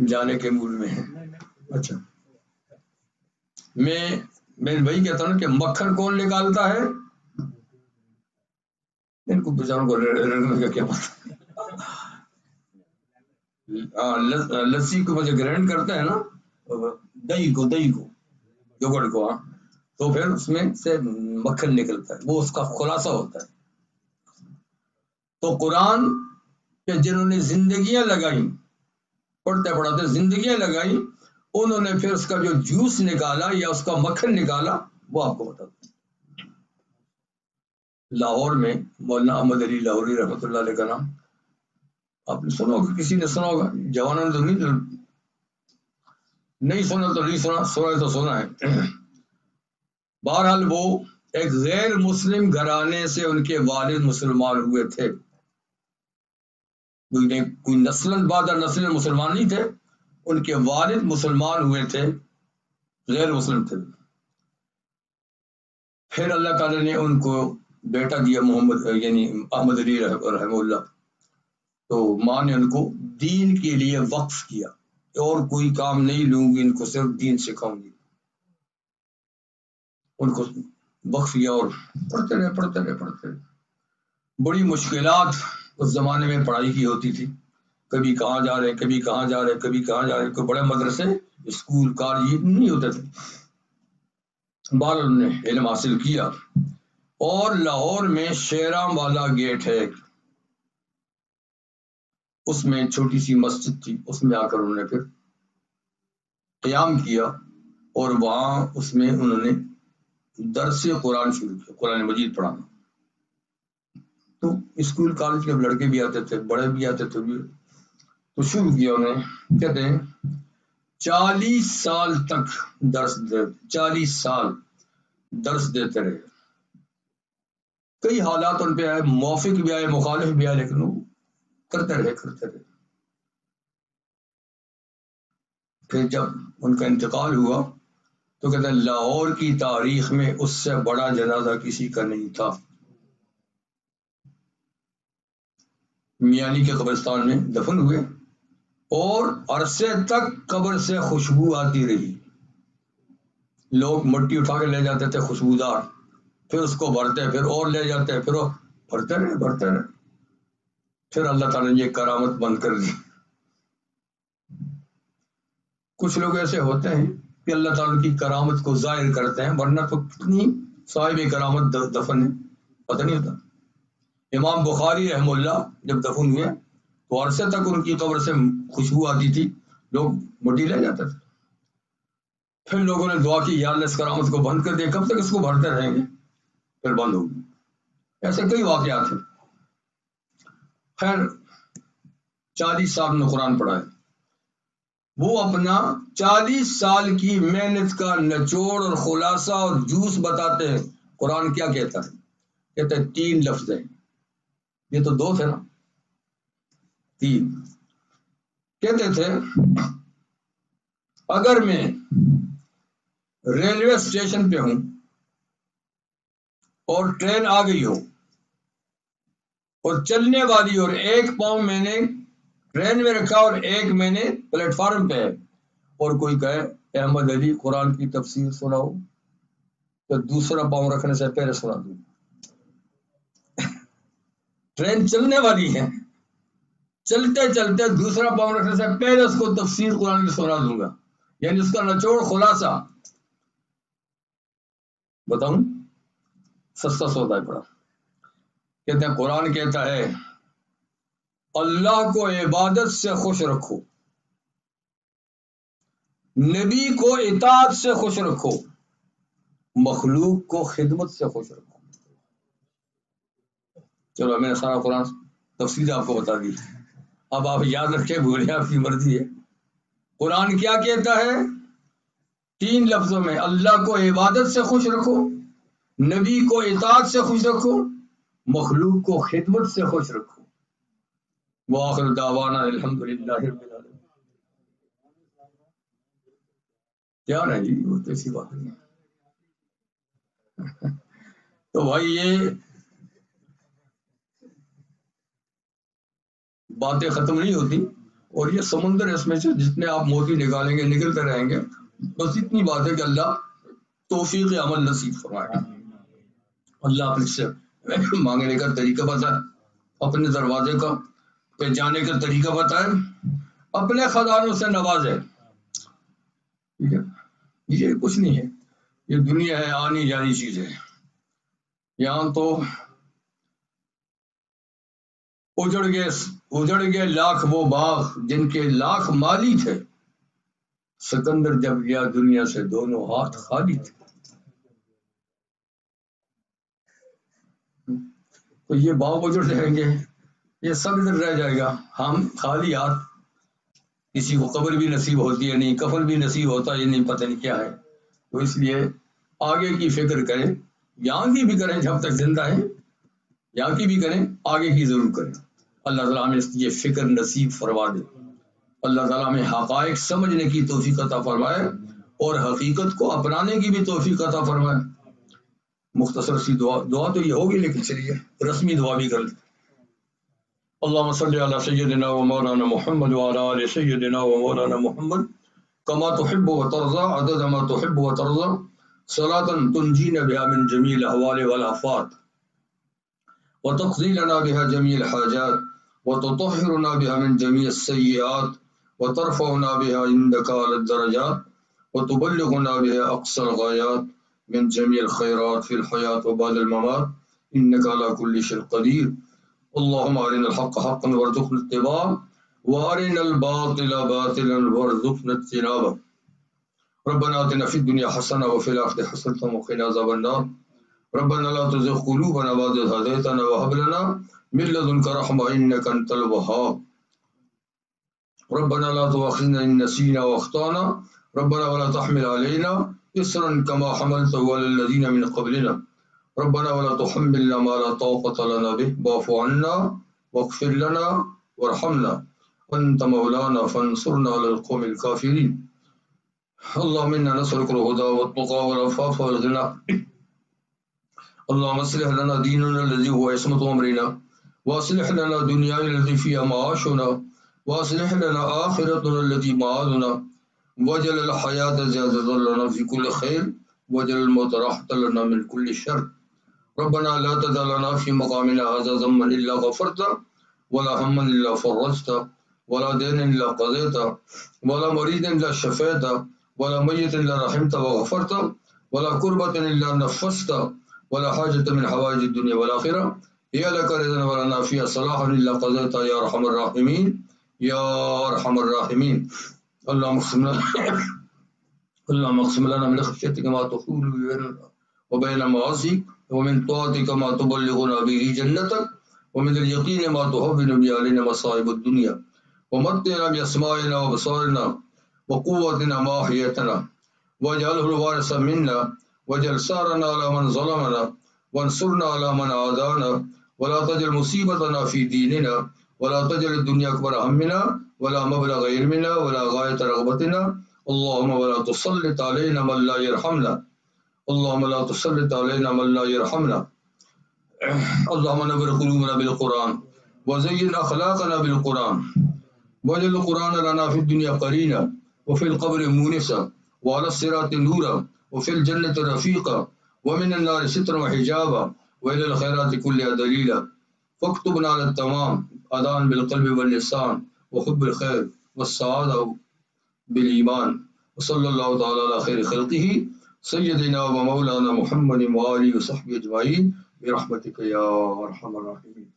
جانے کے موڈ میں ہے۔ اچھا، میں وہی کہتا ہوں کہ مکھن کون نکالتا ہے، ان کو بیچاروں کو رگڑنے کا کیا پتا۔ لسی کو مجھے گرینڈ کرتے ہیں نا، دہی کو یوگرٹ کو، تو پھر اس میں سے مکھن نکلتا ہے، وہ اس کا خلاصہ ہوتا ہے۔ تو قرآن پہ جنہوں نے زندگیاں لگائیں، پڑھتے پڑھاتے زندگیاں لگائیں، انہوں نے پھر اس کا جو جوس نکالا یا اس کا مکھن نکالا وہ آپ کو بتاتا ہوں۔ لاہور میں مولانا احمد علی لاہوری رحمۃ اللہ علیہ کا نام آپ نے سنا ہوگا، کسی نے سنا ہوگا، جوانوں نے تو نہیں سنا تو نہیں سنا، سنا ہے تو سنا ہے۔ بہرحال وہ ایک غیر مسلم گھرانے سے ان کے والد مسلمان ہوئے تھے، کوئی نسل بعد نسل مسلمان نہیں تھے، ان کے والد مسلمان ہوئے تھے، غیر مسلم تھے۔ پھر اللہ تعالیٰ نے ان کو بیٹا دیا محمد، یعنی احمد علی رحمہ اللہ، تو ماں نے ان کو دین کے لیے وقف کیا، اور کوئی کام نہیں لوں گی، ان کو صرف دین سکھاؤں گی. ان کو وقف کیا اور پڑھتے رہے. بڑی مشکلات اس زمانے میں پڑھائی کی ہوتی تھی. کبھی کہاں جا رہے، کبھی کہاں جا رہے. کوئی بڑے مدرسے، اسکول، کالج نہیں ہوتے تھے. بال انہوں نے علم حاصل کیا. اور لاہور میں شیراں والا گیٹ ہے، اس میں چھوٹی سی مسجد تھی، اس میں آ کر انہوں نے پھر قیام کیا، اور وہاں اس میں انہوں نے درس قرآن شروع کیا، قرآن مجید پڑھانا. تو اسکول کالج کے لڑکے بھی آتے تھے، بڑے بھی آتے تھے. تو شروع کیا انہوں نے، کہتے ہیں 40 سال تک 40 سال درس دیتے رہے. کئی حالات ان پہ آئے، موافق بھی آئے، مخالف بھی آئے، لیکن وہ کرتے رہے. پھر جب ان کا انتقال ہوا تو کہتے ہیں لاہور کی تاریخ میں اس سے بڑا جنازہ کسی کا نہیں تھا. میانی کے قبرستان میں دفن ہوئے، اور عرصے تک قبر سے خوشبو آتی رہی. لوگ مٹی اٹھا کے لے جاتے تھے خوشبودار، پھر اس کو بھرتے، پھر اور لے جاتے، پھر وہ بھرتے رہے. پھر اللہ تعالیٰ نے یہ کرامت بند کر دی. کچھ لوگ ایسے ہوتے ہیں کہ اللہ تعالیٰ کی کرامت کو ظاہر کرتے ہیں، ورنہ تو کتنی صاحب کرامت دفن ہے، پتہ نہیں ہوتا. امام بخاری رحمہ اللہ جب دفن ہوئے تو عرصے تک ان کی قبر سے خوشبو آتی تھی، لوگ مٹی لے جاتے تھے. پھر لوگوں نے دعا کی یا اللہ اس کرامت کو بند کر دے، کب تک اس کو بھرتے رہیں گے؟ پھر بند ہوگی. ایسے کئی واقعات ہیں. خیر 40 سال میں قرآن پڑھا ہے. وہ اپنا 40 سال کی محنت کا نچوڑ اور خلاصہ اور جوس بتاتے ہیں. قرآن کیا کہتا ہے؟ کہتے ہیں 3 لفظ ہیں. یہ تو 2 تھے نا، 3. کہتے تھے اگر میں ریلوے اسٹیشن پہ ہوں اور ٹرین آ گئی ہو اور چلنے والی، اور ایک پاؤں میں نے ٹرین میں رکھا اور ایک میں نے پلیٹ فارم پہ ہے، اور کوئی کہے احمد علی قرآن کی تفسیر سناؤ، تو دوسرا پاؤں رکھنے سے پہلے سنا دوں. ٹرین چلنے والی ہے، چلتے چلتے دوسرا پاؤں رکھنے سے پہلے اس کو تفسیر قرآن کی سنا دوں گا. یعنی اس کا نچوڑ خلاصہ. بتاؤں سستا سودا ہے پڑا. کہتے ہیں قرآن کہتا ہے اللہ کو عبادت سے خوش رکھو، نبی کو اطاعت سے خوش رکھو، مخلوق کو خدمت سے خوش رکھو. چلو میں نے سارا قرآن تفصیل آپ کو بتا دی، اب آپ یاد رکھے بھولے آپ کی مرضی ہے. قرآن کیا کہتا ہے؟ 3 لفظوں میں اللہ کو عبادت سے خوش رکھو، نبی کو اطاعت سے خوش رکھو، مخلوق کو خدمت سے خوش رکھو. وآخر دعوانا الحمدللہ رب العالمین. کیا نہیں جی، وہ تو ایسی بات نہیں. تو بھائی یہ باتیں ختم نہیں ہوتی، اور یہ سمندر اس میں سے جتنے آپ موتی نکالیں گے نکلتے رہیں گے. بس اتنی بات ہے کہ اللہ توفیق عمل نصیب فرمائے. اللہ اپنے سے مانگنے کا طریقہ بتائے، اپنے دروازے کا پہ جانے کا طریقہ بتائے، اپنے خزانوں سے نوازے. ٹھیک ہے، یہ کچھ نہیں ہے، یہ دنیا ہے، آنی جانی چیز ہے. یہاں تو اجڑ گئے لاکھ وہ باغ جن کے لاکھ مالی تھے، سکندر جب گیا دنیا سے دونوں ہاتھ خالی تھے. تو یہ باغ اجڑ جائیں گے، یہ سب ادھر رہ جائے گا، ہم خالی ہاتھ. کسی کو قبر بھی نصیب ہوتی ہے نہیں، کفن بھی نصیب ہوتا ہے نہیں، پتہ نہیں کیا ہے. تو اس لیے آگے کی فکر کریں، یہاں کی بھی کریں جب تک زندہ ہیں، یہاں کی بھی کریں، آگے کی ضرور کریں. اللہ تعالیٰ ہمیں یہ فکر نصیب فرما دے. اللہ تعالیٰ ہمیں حقائق سمجھنے کی توفیق عطا فرمائے اور حقیقت کو اپنانے کی بھی توفیق عطا فرمائے. مختصر سی دعا تو یہ ہوگی، لیکن چلیے رسمی دعا بھی کر لیں. اللهم صل على سيدنا ومولانا محمد وعلى آل سيدنا ومولانا محمد كما تحب وترضى عدد ما تحب وترضى صلاة تنجينا بها من جميع الأهوال والآفات وتقضي لنا بها جميع الحاجات وتطهرنا بها من جميع السيئات وترفعنا بها عندك على الدرجات وتبلغنا بها أقصى الغايات من جميع الخيرات في الحياة وبعد الممات إنك على كل شيء قدير. اللهم أرنا الحق حقا وارزقنا اتباعه وأرنا الباطل باطلا وارزقنا اجتنابه. ربنا آتنا في الدنيا حسنة وفي الآخرة حسنة وقنا عذاب النار. ربنا لا تزغ قلوبنا بعد إذ هديتنا وهب لنا من لدنك رحمة إنك أنت الوهاب. ربنا لا تؤاخذنا إن نسينا وأخطأنا. ربنا ولا تحمل علينا إصرا كما حملته على الذين من قبلنا. ربنا ولا تحملنا ما لا طاقة لنا به واعف عنا واغفر لنا وارحمنا أنت مولانا فانصرنا على القوم الكافرين. اللهم إنا نسألك الهدى والتقى والعفاف والغنى. اللهم اصلح لنا ديننا الذي هو عصمة أمرنا واصلح لنا دنيانا التي فيها معاشنا واصلح لنا آخرتنا التي معادنا واجعل الحياة زيادة لنا في كل خير واجعل الموت راحة لنا من كل شر. ربنا لا تدع لنا في مقامنا هذا ذنبا إلا غفرته ولا هما إلا فرجته ولا دينا إلا قضيته ولا مريضا إلا شفيته ولا ميت إلا رحمته وغفرته ولا كربة إلا نفسته ولا حاجة من حوائج الدنيا والآخرة هي لك رضا ولنا فيها صلاح إلا قضيتها يا أرحم الراحمين يا أرحم الراحمين. اللهم اقسم لنا من خشيتك ما تحول وبين معاصيك ومن طاعتك ما تبلغنا به جنتك ومن اليقين ما تهون به علينا مصائب الدنيا ومتعنا بأسمائنا وأبصارنا وقوتنا ما أحييتنا واجعله الوارث منا واجعل ثارنا على من ظلمنا وانصرنا على من عادانا ولا تجعل مصيبتنا في ديننا ولا تجعل الدنيا أكبر همنا ولا مبلغ علمنا ولا غاية رغبتنا. اللهم ولا تسلط علينا من لا يرحمنا. اللهم لا تسلط علينا من لا يرحمنا. اللهم نور قلوبنا بالقرآن وزين أخلاقنا بالقرآن واجعل القرآن لنا في الدنيا قرينا وفي القبر مونسا وعلى الصراط نورا وفي الجنة رفيقا ومن النار سترا وحجابا وإلى الخيرات كلها دليلا. فاكتبنا على التمام أذان بالقلب واللسان وحب الخير والسعادة بالإيمان. وصلى الله تعالى على خير خلقه سيدنا ومولانا محمد وآله وصحبه أجمعين برحمتك يا أرحم الراحمين.